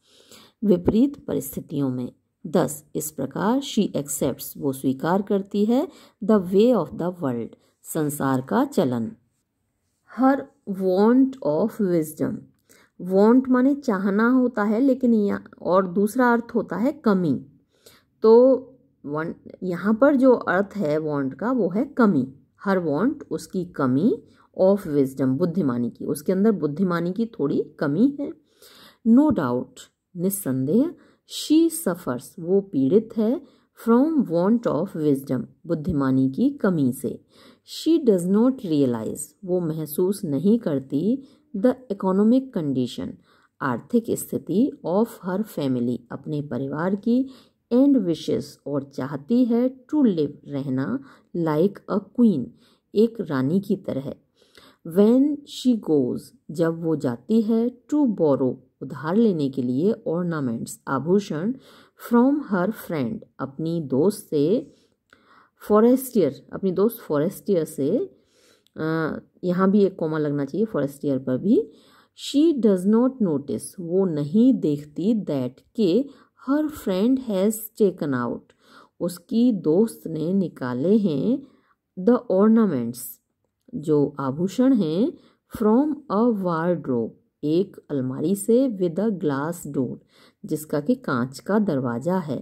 विपरीत परिस्थितियों में। 10 इस प्रकार शी एक्सेप्ट्स, वो स्वीकार करती है, the way of the world, संसार का चलन, हर वॉन्ट ऑफ विजडम, वॉन्ट माने चाहना होता है, लेकिन यहाँ और दूसरा अर्थ होता है कमी, तो यहाँ पर जो अर्थ है वॉन्ट का वो है कमी, हर वॉन्ट उसकी कमी, ऑफ विजडम बुद्धिमानी की, उसके अंदर बुद्धिमानी की थोड़ी कमी है। नो डाउट निस्संदेह, शी सफर्स वो पीड़ित है, फ्रॉम वॉन्ट ऑफ विजडम बुद्धिमानी की कमी से। शी डज नॉट रियलाइज वो महसूस नहीं करती, द इकोनॉमिक कंडीशन आर्थिक स्थिति, ऑफ हर फैमिली अपने परिवार की, एंड विशेस और चाहती है, टू लिव रहना, लाइक अ क्वीन एक रानी की तरह। व्हेन शी गोज जब वो जाती है, टू बोरो उधार लेने के लिए, ऑर्नामेंट्स आभूषण, फ्रॉम हर फ्रेंड अपनी दोस्त से, फॉरेस्टियर अपनी दोस्त फॉरेस्टियर से, यहाँ भी एक कॉमा लगना चाहिए फॉरेस्टियर पर भी। शी डज नॉट नोटिस वो नहीं देखती, दैट के हर फ्रेंड हैज़ टेकन आउट उसकी दोस्त ने निकाले हैं, द ऑर्नामेंट्स जो आभूषण हैं, फ्रॉम अ वार्डरोब एक अलमारी से, विद अ ग्लास डोर जिसका कि कांच का दरवाजा है।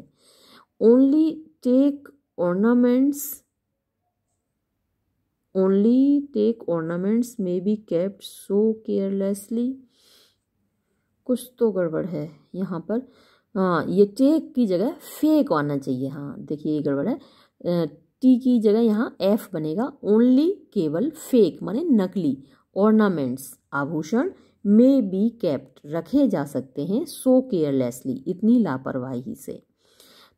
Only take ornaments may be kept so carelessly, कुछ तो गड़बड़ है यहाँ पर। हाँ, ये टेक की जगह फेक आना चाहिए। हाँ देखिए ये गड़बड़ है, टी की जगह यहाँ एफ बनेगा। ओनली केवल, फेक माने नकली, ऑर्नामेंट्स आभूषण, मे बी केप्ट रखे जा सकते हैं, सो केयरलेसली इतनी लापरवाही से।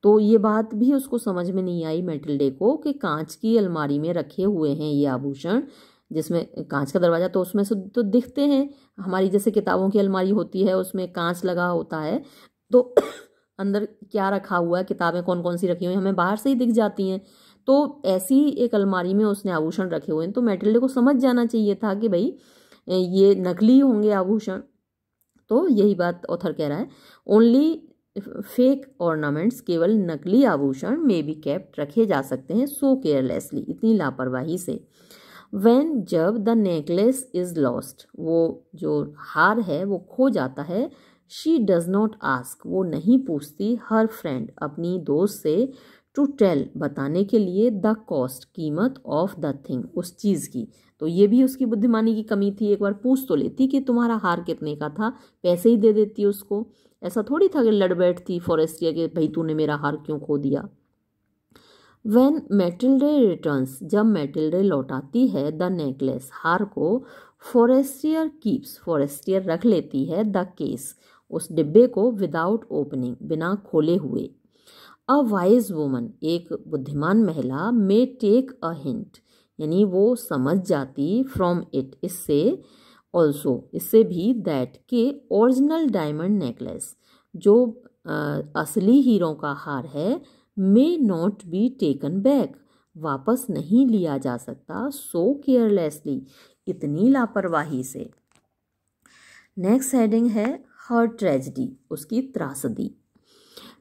तो ये बात भी उसको समझ में नहीं आई मैटिल्डे को कि कांच की अलमारी में रखे हुए हैं ये आभूषण, जिसमें कांच का दरवाजा तो उसमें से तो दिखते हैं, हमारी जैसे किताबों की अलमारी होती है उसमें कांच लगा होता है, तो अंदर क्या रखा हुआ है, किताबें कौन कौन सी रखी हुई हैं हमें बाहर से ही दिख जाती हैं। तो ऐसी एक अलमारी में उसने आभूषण रखे हुए हैं, तो मैटिल्डे को समझ जाना चाहिए था कि भाई ये नकली होंगे आभूषण। तो यही बात ऑथर कह रहा है, ओनली फेक ऑर्नामेंट्स केवल नकली आभूषण, मे बी केप्ट रखे जा सकते हैं, सो केयरलेसली इतनी लापरवाही से। व्हेन जब द नेकलेस इज लॉस्ट वो जो हार है वो खो जाता है, शी डज नॉट आस्क वो नहीं पूछती, हर फ्रेंड अपनी दोस्त से, टू टेल बताने के लिए, द कॉस्ट कीमत, ऑफ द थिंग उस चीज़ की। तो ये भी उसकी बुद्धिमानी की कमी थी, एक बार पूछ तो लेती कि तुम्हारा हार कितने का था, पैसे ही दे देती उसको, ऐसा थोड़ी था कि लड़ बैठती फॉरेस्टियर के भाई तूने मेरा हार क्यों खो दिया। व्हेन मैटिल्डे रिटर्न्स जब मैटिल्डे लौटाती है, द नेकलेस हार को, फॉरेस्टियर कीप्स फॉरेस्टियर रख लेती है, द केस उस डिब्बे को, विदाउट ओपनिंग बिना खोले हुए। अ वाइज वुमन एक बुद्धिमान महिला, मे टेक अ हिंट यानी वो समझ जाती, फ्रॉम इट इससे, ऑल्सो इससे भी, दैट के ओरिजिनल डायमंड नेकलेस जो असली हीरों का हार है, may not be taken back वापस नहीं लिया जा सकता, सो केयरलेसली इतनी लापरवाही से। नेक्स्ट हेडिंग है हर ट्रेजेडी उसकी त्रासदी।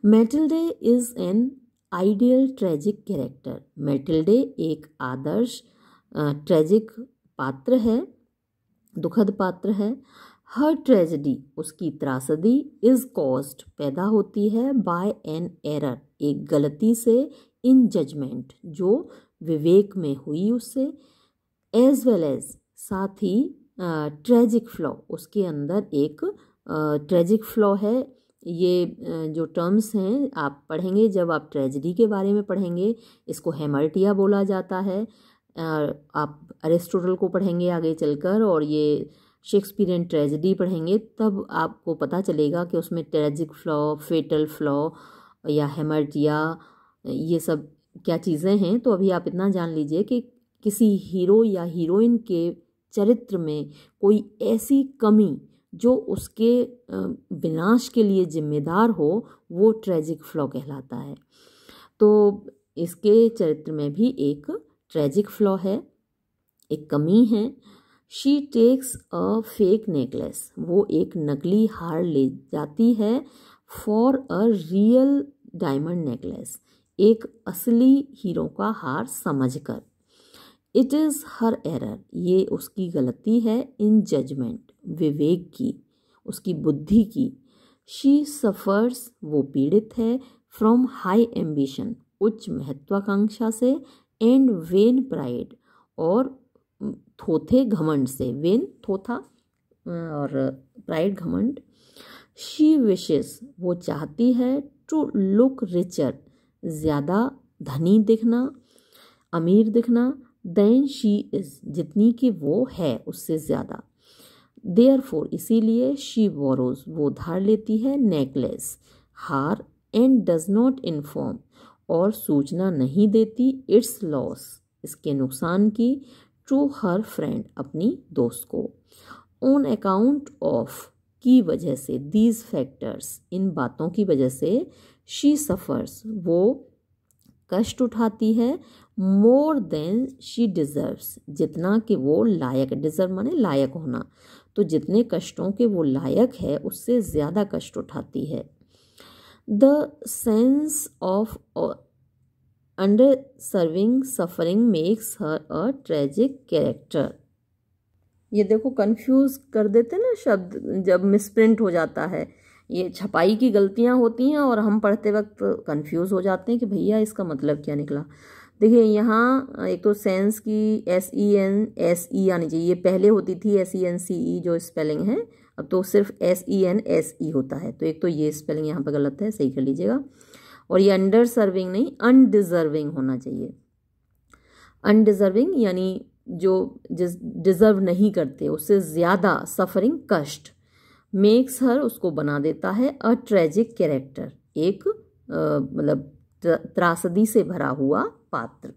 Mathilde is an ideal tragic character Mathilde एक आदर्श ट्रेजिक पात्र है, दुखद पात्र है। हर ट्रेजेडी उसकी त्रासदी, इज कॉज्ड पैदा होती है, बाय एन एरर एक गलती से, इन जजमेंट जो विवेक में हुई उससे, एज वेल एज साथ ही, ट्रेजिक फ्लॉ उसके अंदर एक ट्रेजिक फ्लॉ है। ये जो टर्म्स हैं आप पढ़ेंगे जब आप ट्रेजेडी के बारे में पढ़ेंगे, इसको हेमर्टिया बोला जाता है। आप अरिस्टोटल को पढ़ेंगे आगे चलकर और ये शेक्सपियरियन ट्रेजेडी पढ़ेंगे, तब आपको पता चलेगा कि उसमें ट्रेजिक फ्लॉ, फेटल फ्लॉ या हेमर्टिया ये सब क्या चीज़ें हैं। तो अभी आप इतना जान लीजिए कि किसी हीरो या हीरोइन के चरित्र में कोई ऐसी कमी जो उसके विनाश के लिए जिम्मेदार हो, वो ट्रेजिक फ्लॉ कहलाता है। तो इसके चरित्र में भी एक ट्रेजिक फ्लॉ है, एक कमी है। She takes a fake necklace, वो एक नकली हार ले जाती है for a real diamond necklace, एक असली हीरो का हार समझकर। इट इज़ हर एरर, ये उसकी गलती है। इन जजमेंट, विवेक की, उसकी बुद्धि की। शी सफ़र्स, वो पीड़ित है। फ्रॉम हाई एम्बिशन, उच्च महत्वाकांक्षा से। एंड वेन प्राइड, और थोथे घमंड से। वेन थोथा और प्राइड घमंड। शी विशेस, वो चाहती है। टू लुक रिचर, ज़्यादा धनी दिखना, अमीर दिखना। देन शी इज़, जितनी कि वो है उससे ज़्यादा। देयरफॉर, इसीलिए। शी बोरोज, वो धार लेती है। नेकलेस, हार। एंड डज नॉट इन्फॉर्म, और सूचना नहीं देती। इट्स लॉस, इसके नुकसान की। टू हर फ्रेंड, अपनी दोस्त को। ऑन अकाउंट ऑफ, की वजह से। दीज फैक्टर्स, इन बातों की वजह से। शी सफ़र्स, वो कष्ट उठाती है। मोर देन शी डिज़र्व्स, जितना कि वो लायक। डिज़र्व माने लायक होना, तो जितने कष्टों के वो लायक है उससे ज़्यादा कष्ट उठाती है। The sense of under serving suffering makes her a tragic character. ये देखो कंफ्यूज कर देते ना शब्द जब मिसप्रिंट हो जाता है। ये छपाई की गलतियां होती हैं और हम पढ़ते वक्त कंफ्यूज हो जाते हैं कि भैया इसका मतलब क्या निकला। देखिए यहाँ एक तो सेंस की SENSE आनी चाहिए, ये पहले होती थी SENCE जो स्पेलिंग है, अब तो सिर्फ SENSE होता है। तो एक तो ये स्पेलिंग यहाँ पर गलत है, सही कर लीजिएगा। और ये अंडर सर्विंग नहीं, अनडिजर्विंग होना चाहिए। अनडिजर्विंग यानी जो डिजर्व नहीं करते, उससे ज़्यादा सफरिंग, कष्ट। मेक्स हर, उसको बना देता है। अ ट्रेजिक कैरेक्टर, एक मतलब त्रासदी से भरा हुआ पात्र।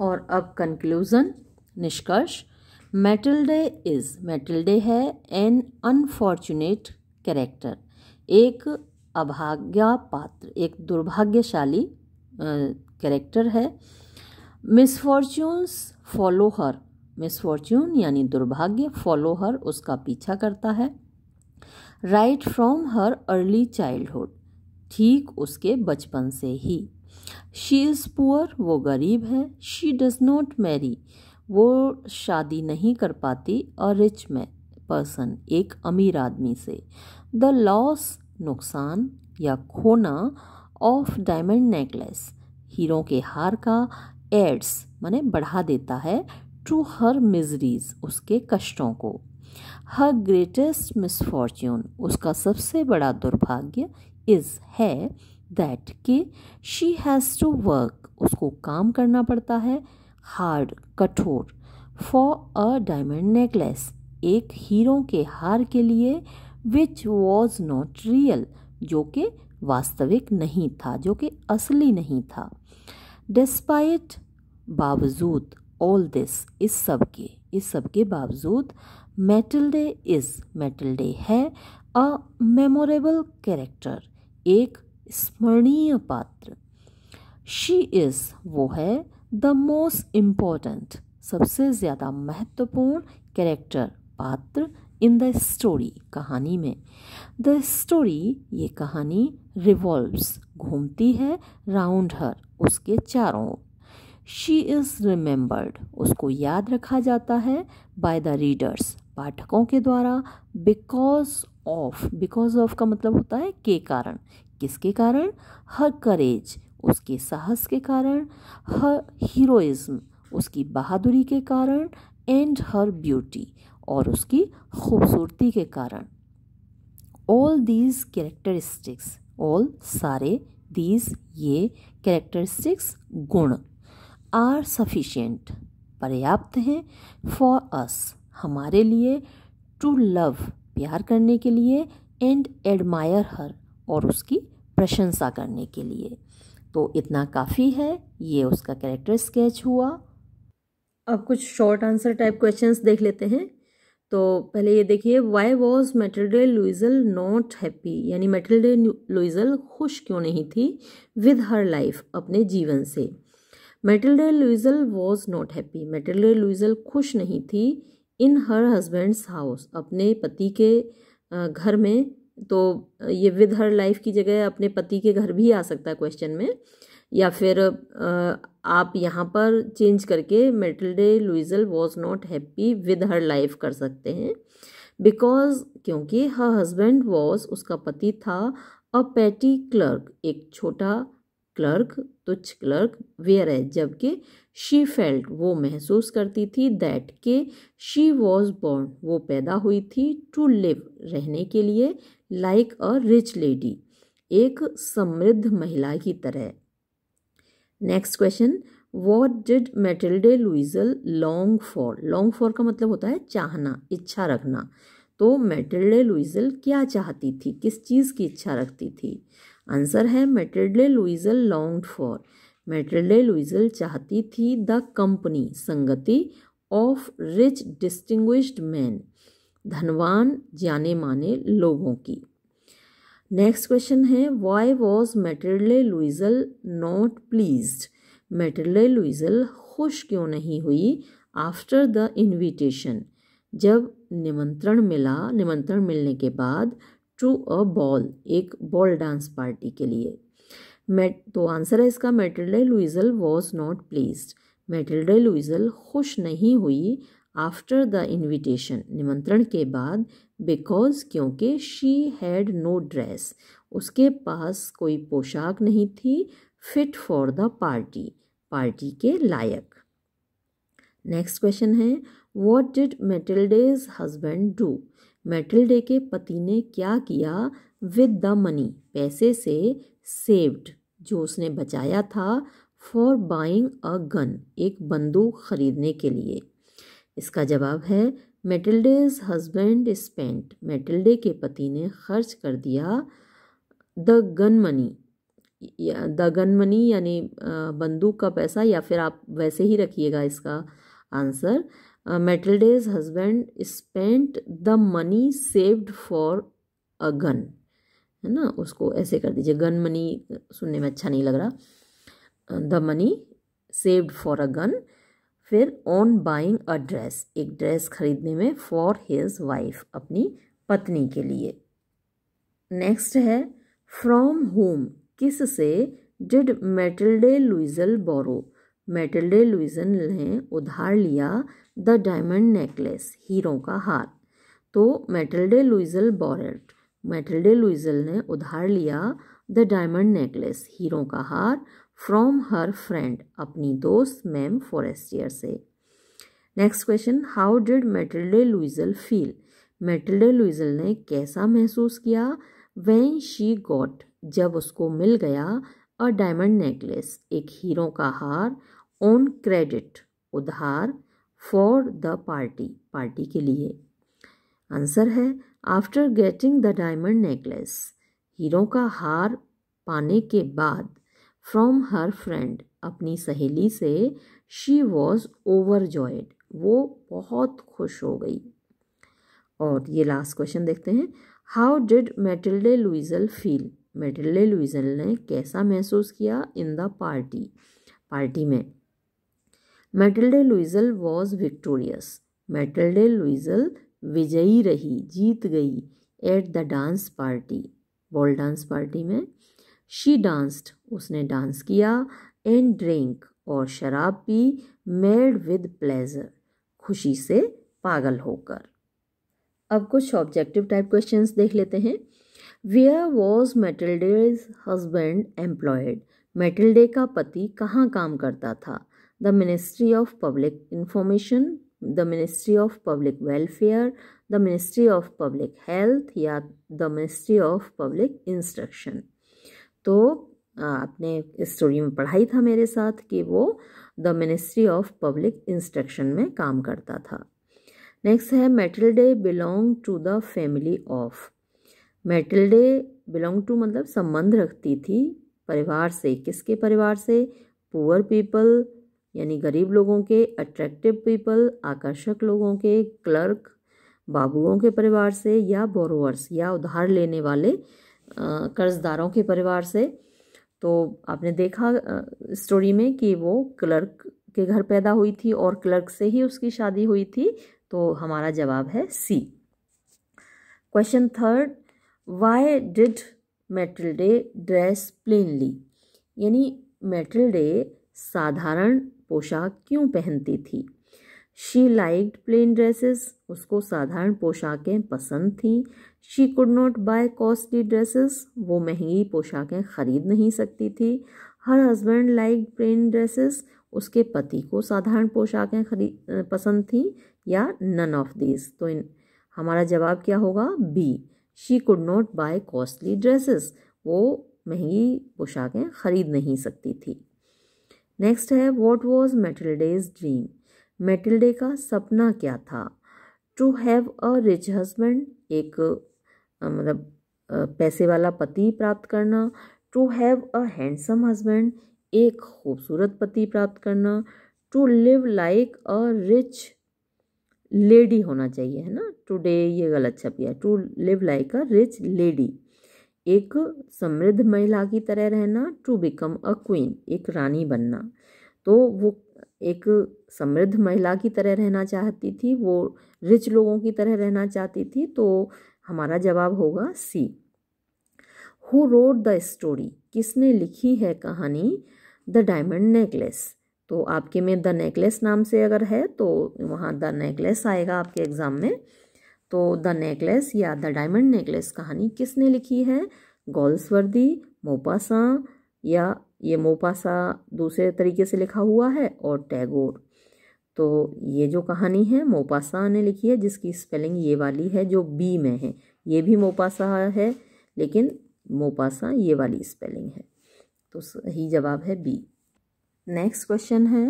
और अब कंक्लूजन, निष्कर्ष। मैटिल्डे इज, मैटिल्डे है एन अनफॉर्चुनेट कैरेक्टर, एक अभाग्या पात्र, एक दुर्भाग्यशाली कैरेक्टर है। मिसफॉर्च्यून्स फॉलो हर, मिसफॉर्च्यून यानी दुर्भाग्य, फॉलो हर उसका पीछा करता है। Right from her early childhood, ठीक उसके बचपन से ही। शी इज़ पुअर, वो गरीब है। शी डज नॉट मैरी, वो शादी नहीं कर पाती। अ रिच पर्सन, एक अमीर आदमी से। द लॉस, नुकसान या खोना। ऑफ डायमंड नेकलेस, हीरों के हार का। एड्स माने बढ़ा देता है। टू हर मिजरीज, उसके कष्टों को। हर ग्रेटेस्ट मिसफॉर्च्यून, उसका सबसे बड़ा दुर्भाग्य। इज, है। दैट, कि शी हैज़ टू वर्क, उसको काम करना पड़ता है। हार्ड, कठोर। फॉर अ डायमंड नेकलेस, एक हीरों के हार के लिए। विच वॉज नॉट रियल, जो कि वास्तविक नहीं था, जो कि असली नहीं था। डिस्पाइट, बावजूद। ऑल दिस, इस सब के बावजूद। मैटिल्डे इज, मैटिल्डे है। अ मेमोरेबल कैरेक्टर, एक स्मरणीय पात्र। शी इज़, वो है। द मोस्ट इम्पोर्टेंट, सबसे ज़्यादा महत्वपूर्ण कैरेक्टर, पात्र। इन द स्टोरी, कहानी में। द स्टोरी, ये कहानी। रिवॉल्व्स, घूमती है। राउंड हर, उसके चारों। शी इज़ रिमेंबर्ड, उसको याद रखा जाता है। बाय द रीडर्स, पाठकों के द्वारा। बिकॉज ऑफ का मतलब होता है के कारण, किसके कारण। हर करेज, उसके साहस के कारण। हर हीरोइज्म, उसकी बहादुरी के कारण। एंड हर ब्यूटी, और उसकी खूबसूरती के कारण। ऑल दीज कैरेक्टरिस्टिक्स, ऑल सारे, दीज ये, कैरेक्टरिस्टिक्स गुण। आर सफिशिएंट, पर्याप्त हैं। फॉर अस, हमारे लिए। टू लव, प्यार करने के लिए। एंड एडमायर हर, और उसकी प्रशंसा करने के लिए। तो इतना काफ़ी है, ये उसका कैरेक्टर स्केच हुआ। अब कुछ शॉर्ट आंसर टाइप क्वेश्चंस देख लेते हैं। तो पहले ये देखिए, वाई वॉज मैटिल्डे लुइजल नॉट हैप्पी, यानी मैटिल्डे लुइजल खुश क्यों नहीं थी विद हर लाइफ, अपने जीवन से। मैटिल्डे लुइजल वॉज नॉट हैप्पी, मैटिल्डे लुइजल खुश नहीं थी इन हर हस्बैंड्स हाउस, अपने पति के घर में। तो ये विद हर लाइफ की जगह अपने पति के घर भी आ सकता है क्वेश्चन में, या फिर आप यहाँ पर चेंज करके Mathilde Loisel was not happy with her life कर सकते हैं। बिकॉज, क्योंकि हर हस्बैंड वॉज, उसका पति था, अ पेटी क्लर्क, एक छोटा क्लर्क, तुच्छ क्लर्क, वेयर है, जबकि शी फेल्ट, वो महसूस करती थी, दैट के शी वॉज बोर्न, वो पैदा हुई थी, टू लिव, रहने के लिए, लाइक अ रिच लेडी, एक समृद्ध महिला की तरह। Next question, what did Mathilde Loisel long for, long for का मतलब होता है चाहना, इच्छा रखना। तो मैटिल्डे लुइजल क्या चाहती थी, किस चीज़ की इच्छा रखती थी? आंसर है मैटिल्डे लुइजल लॉन्ग्ड फॉर, मैटिल्डे लुइजल चाहती थी द कंपनी, संगति, ऑफ रिच डिस्टिंग्विश्ड मैन, धनवान जाने माने लोगों की। नेक्स्ट क्वेश्चन है, वाई वॉज मैटिल्डे लुइजल नॉट प्लीज्ड, मैटिल्डे लुइजल खुश क्यों नहीं हुई आफ्टर द इन्विटेशन, जब निमंत्रण मिलने के बाद, टू अ बॉल, एक बॉल डांस पार्टी के लिए। तो आंसर है इसका, मैटिल्डे लुइजल वॉज नॉट प्लीज्ड, मैटिल्डे लुइजल खुश नहीं हुई आफ्टर द इन्विटेशन, निमंत्रण के बाद, बिकॉज, क्योंकि, शी हैड नो ड्रेस, उसके पास कोई पोशाक नहीं थी, fit for the party, party के लायक। नेक्स्ट क्वेश्चन है, व्हाट डिड मैटिल्डेज हस्बैंड डू, मैटिल्डे के पति ने क्या किया विद द मनी, पैसे से, सेव्ड, जो उसने बचाया था, फॉर बाइंग अ गन, एक बंदूक खरीदने के लिए। इसका जवाब है, मैटिल्डेज हस्बैंड स्पेंट, मैटिल्डे के पति ने खर्च कर दिया, the gun money, the gun money यानी बंदूक का पैसा, या फिर आप वैसे ही रखिएगा इसका answer, Mathilde's husband spent the money saved for a gun, है ना, उसको ऐसे कर दीजिए, गन मनी सुनने में अच्छा नहीं लग रहा, the money saved for a gun, फिर ऑन बाइंग अ ड्रेस, एक ड्रेस खरीदने में, फॉर हिज वाइफ, अपनी पत्नी के लिए। नेक्स्ट है, फ्रॉम होम, किस से, डिड मैटिल्डे लुइजल बोरो, मैटिल्डे लुइजल ने उधार लिया, द डायमंड नेकलेस, हीरों का हार। तो मैटिल्डे लुइजल बोरेड, मैटिल्डे लुइजल ने उधार लिया, द डायमंड नेकलेस, हीरों का हार, फ्रॉम हर फ्रेंड, अपनी दोस्त मैम फॉरेस्टियर से। Next question, how did Mathilde Loisel feel, Mathilde Loisel ने कैसा महसूस किया, व्हेन शी गॉट, जब उसको मिल गया, अ डायमंड नेकलेस, एक हीरों का हार, ऑन क्रेडिट, उधार, फॉर द पार्टी, पार्टी के लिए। आंसर है, after getting the diamond necklace, हीरों का हार पाने के बाद, फ्रॉम हर फ्रेंड, अपनी सहेली से, शी वॉज ओवरजॉयड, वो बहुत खुश हो गई। और ये लास्ट क्वेश्चन देखते हैं, how did Mathilde Loisel feel, Mathilde Loisel ने कैसा महसूस किया, इन द पार्टी, पार्टी में। मैटिल्डे लुइजल वॉज विक्टोरियस, मैटिल्डे लुइजल विजयी रही, जीत गई, at the dance party, ball dance party में। शी डांस्ड, उसने डांस किया, एंड ड्रिंक, और शराब पी, मेड विद प्लेजर, खुशी से, पागल होकर। अब कुछ ऑब्जेक्टिव टाइप क्वेश्चंस देख लेते हैं। Where was Mathilde's husband employed, Mathilde का पति कहाँ काम करता था, the ministry of public information, the ministry of public welfare, the ministry of public health, या the ministry of public instruction. तो आपने इस स्टोरी में पढ़ाई था मेरे साथ कि वो the ministry of public instruction में काम करता था। नेक्स्ट है, Mathilde belong to the family of, Mathilde belong to मतलब संबंध रखती थी परिवार से, किसके परिवार से, पुअर पीपल, यानी गरीब लोगों के, अट्रैक्टिव पीपल आकर्षक लोगों के, क्लर्क बाबुओं के परिवार से, या बोरोवर्स या उधार लेने वाले कर्जदारों के परिवार से। तो आपने देखा स्टोरी में कि वो क्लर्क के घर पैदा हुई थी और क्लर्क से ही उसकी शादी हुई थी। तो हमारा जवाब है C. Question third, why did Mathilde dress plainly, यानी मैटिल्डे साधारण पोशाक क्यों पहनती थी। शी लाइक्ड प्लेन ड्रेसेस, उसको साधारण पोशाकें पसंद थीं। She could not buy costly dresses, वो महंगी पोशाकें खरीद नहीं सकती थी। Her husband liked plain dresses, उसके पति को साधारण पोशाकें पसंद थीं, या नन ऑफ दिस। तो हमारा जवाब क्या होगा, B. She could not buy costly dresses, वो महंगी पोशाकें खरीद नहीं सकती थी। नेक्स्ट है, what was Matilde's dream, Matilde का सपना क्या था। To have a rich husband, एक मतलब पैसे वाला पति प्राप्त करना। To have a handsome husband, एक खूबसूरत पति प्राप्त करना। To live like a rich lady होना चाहिए, है ना, टुडे ये गलत छप गया। To live like a rich lady, एक समृद्ध महिला की तरह रहना। टू बिकम अ क्वीन, एक रानी बनना। तो वो एक समृद्ध महिला की तरह रहना चाहती थी, वो रिच लोगों की तरह रहना चाहती थी। तो हमारा जवाब होगा सी। हु रोड द स्टोरी, किसने लिखी है कहानी द डायमंड नेकलेस। तो आपके में द नेकलेस नाम से अगर है तो वहाँ द नेकलेस आएगा आपके एग्जाम में। तो द नेकलेस या द डायमंड नेकलेस कहानी किसने लिखी है, गोल्सवर्दी, मोपासा, या ये मोपासा दूसरे तरीके से लिखा हुआ है, और टैगोर। तो ये जो कहानी है मोपासा ने लिखी है, जिसकी स्पेलिंग ये वाली है जो बी में है। ये भी मोपासा है लेकिन मोपासा ये वाली स्पेलिंग है। तो सही जवाब है बी। नेक्स्ट क्वेश्चन है,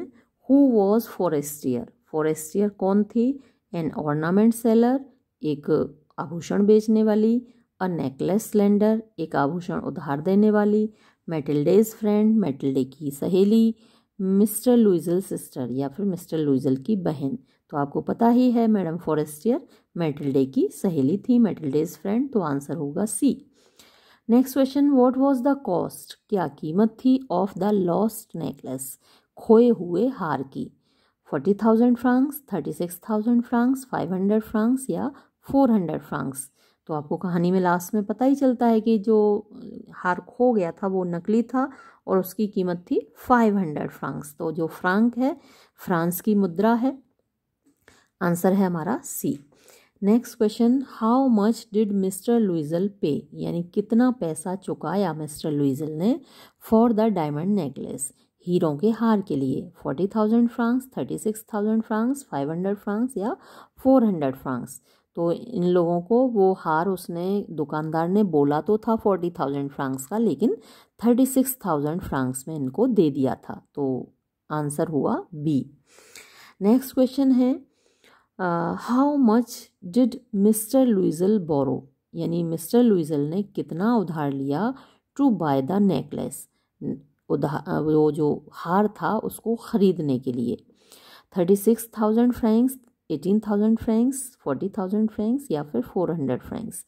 हु वॉज फोरेस्टियर, फोरेस्टियर कौन थी। एन ऑर्नामेंट सेलर, एक आभूषण बेचने वाली। अ नेकलेस लेंडर, एक आभूषण उधार देने वाली। मैटिल्डेज फ्रेंड, मैटिल्डे की सहेली। मिस्टर लुइजल सिस्टर, या फिर मिस्टर लुइजल की बहन। तो आपको पता ही है मैडम फोरेस्टियर मैटिल्डे की सहेली थी, मैटिल्डेज फ्रेंड। तो आंसर होगा C. Next question, what was the cost, क्या कीमत थी ऑफ द लॉस्ट नेकलेस, खोए हुए हार की। 40,000 फ्रांक्स, 36,000 फ्रांक्स, 500 फ्रांक्स, या 400 फ्रांक्स। तो आपको कहानी में लास्ट में पता ही चलता है कि जो हार खो गया था वो नकली था और उसकी कीमत थी 500 फ्रांक्स। तो जो फ्रांक है फ्रांस की मुद्रा है। आंसर है हमारा C. Next question, how much did mister Loisel pay, यानी कितना पैसा चुकाया मिस्टर लुइजल ने फॉर द डायमंड नेकलेस, हीरों के हार के लिए। 40,000 फ्रांक्स, 36,000 फ्रांक्स, 500 फ्रांक्स, या 400 फ्रांक्स। तो इन लोगों को वो हार उसने दुकानदार ने बोला तो था 40,000 फ्रांक्स का, लेकिन 36,000 फ्रांक्स में इनको दे दिया था। तो आंसर हुआ बी। नेक्स्ट क्वेश्चन है, हाउ मच डिड मिस्टर लुइजल बोरो, यानी मिस्टर लुइजल ने कितना उधार लिया टू बाय द नेकलेस, वो जो हार था उसको खरीदने के लिए। 36,000 फ्रैंक्स, 18,000 फ्रैंक्स, 40,000 फ्रैंक्स, या फिर 400 फ्रैंक्स।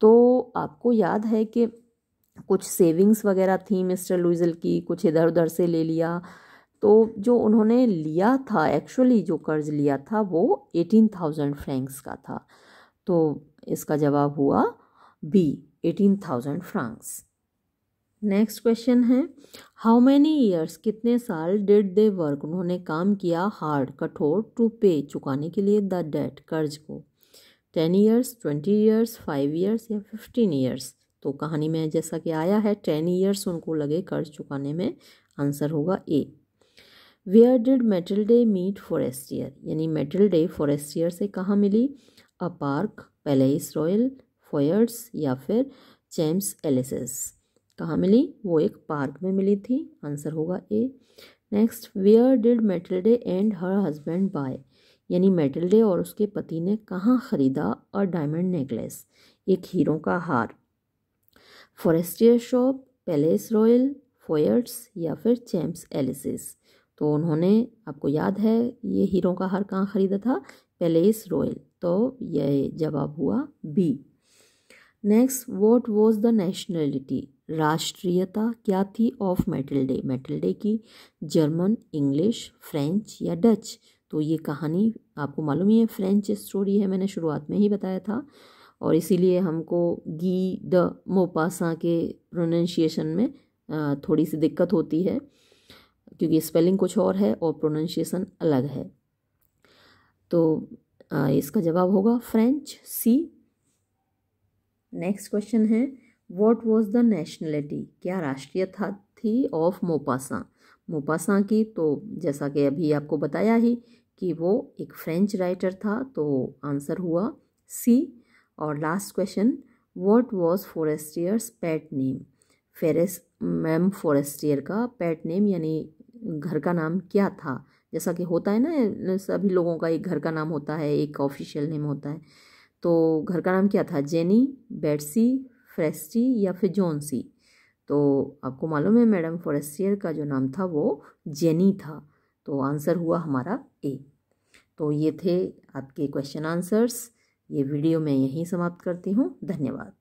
तो आपको याद है कि कुछ सेविंग्स वगैरह थी मिस्टर लुइजल की, कुछ इधर उधर से ले लिया। तो जो उन्होंने लिया था एक्चुअली, जो कर्ज लिया था वो 18,000 फ्रैंक्स का था। तो इसका जवाब हुआ बी, 18,000 फ्रैंक्स। नेक्स्ट क्वेश्चन है, हाउ मैनी ईयर्स, कितने साल डिड दे वर्क, उन्होंने काम किया हार्ड, कठोर, टू पे, चुकाने के लिए, द डेट, कर्ज को। 10 ईयर्स, 20 ईयर्स, 5 ईयर्स, या 15 ईयर्स। तो कहानी में जैसा कि आया है 10 ईयर्स उनको लगे कर्ज चुकाने में। आंसर होगा ए। वेयर डिड मैटिल्डे मीट फोरेस्टियर, यानी मैटिल्डे फोरेस्टियर से कहाँ मिली। अ पार्क, पैलेस रॉयल, फोयर्स, या फिर चैम्प्स एलिसेस। कहाँ मिली, वो एक पार्क में मिली थी। आंसर होगा A. Next, where did Mathilde and her husband buy, यानी मैटिल्डे और उसके पति ने कहाँ खरीदा अ डायमंड नेकलेस, एक हीरों का हार। फोरेस्टियर शॉप, पैलेस रॉयल, फोयर्स, या फिर चैम्प्स एलिसेस। तो उन्होंने, आपको याद है ये हीरों का हार कहाँ ख़रीदा था? Palace royal. तो ये जवाब हुआ B. Next, what was the nationality? राष्ट्रीयता क्या थी ऑफ मैटिल्डे? मैटिल्डे की जर्मन, इंग्लिश, फ्रेंच या डच? तो ये कहानी आपको मालूम ही है फ्रेंच स्टोरी है, मैंने शुरुआत में ही बताया था, और इसीलिए हमको गी द मोपासा के प्रोनाउंसिएशन में थोड़ी सी दिक्कत होती है, क्योंकि स्पेलिंग कुछ और है और प्रोनाउंसिएशन अलग है। तो इसका जवाब होगा फ्रेंच, सी। नेक्स्ट क्वेश्चन है, व्हाट वाज द नेशनलिटी? क्या राष्ट्रीयता थी ऑफ मोपासा? मोपासा की, तो जैसा कि अभी आपको बताया ही कि वो एक फ्रेंच राइटर था, तो आंसर हुआ सी। और last question, what was Forestier's pet name? Ma'am Forestier का पेट नेम यानी घर का नाम क्या था? जैसा कि होता है ना, सभी लोगों का एक घर का नाम होता है, एक ऑफिशियल नेम होता है, तो घर का नाम क्या था? जेनी, बेट्सी, फ्रेस्टी या फिर जॉन्सी? तो आपको मालूम है मैडम फॉरेस्टियर का जो नाम था वो जेनी था, तो आंसर हुआ हमारा ए। तो ये थे आपके क्वेश्चन आंसर्स। ये वीडियो मैं यहीं समाप्त करती हूँ। धन्यवाद।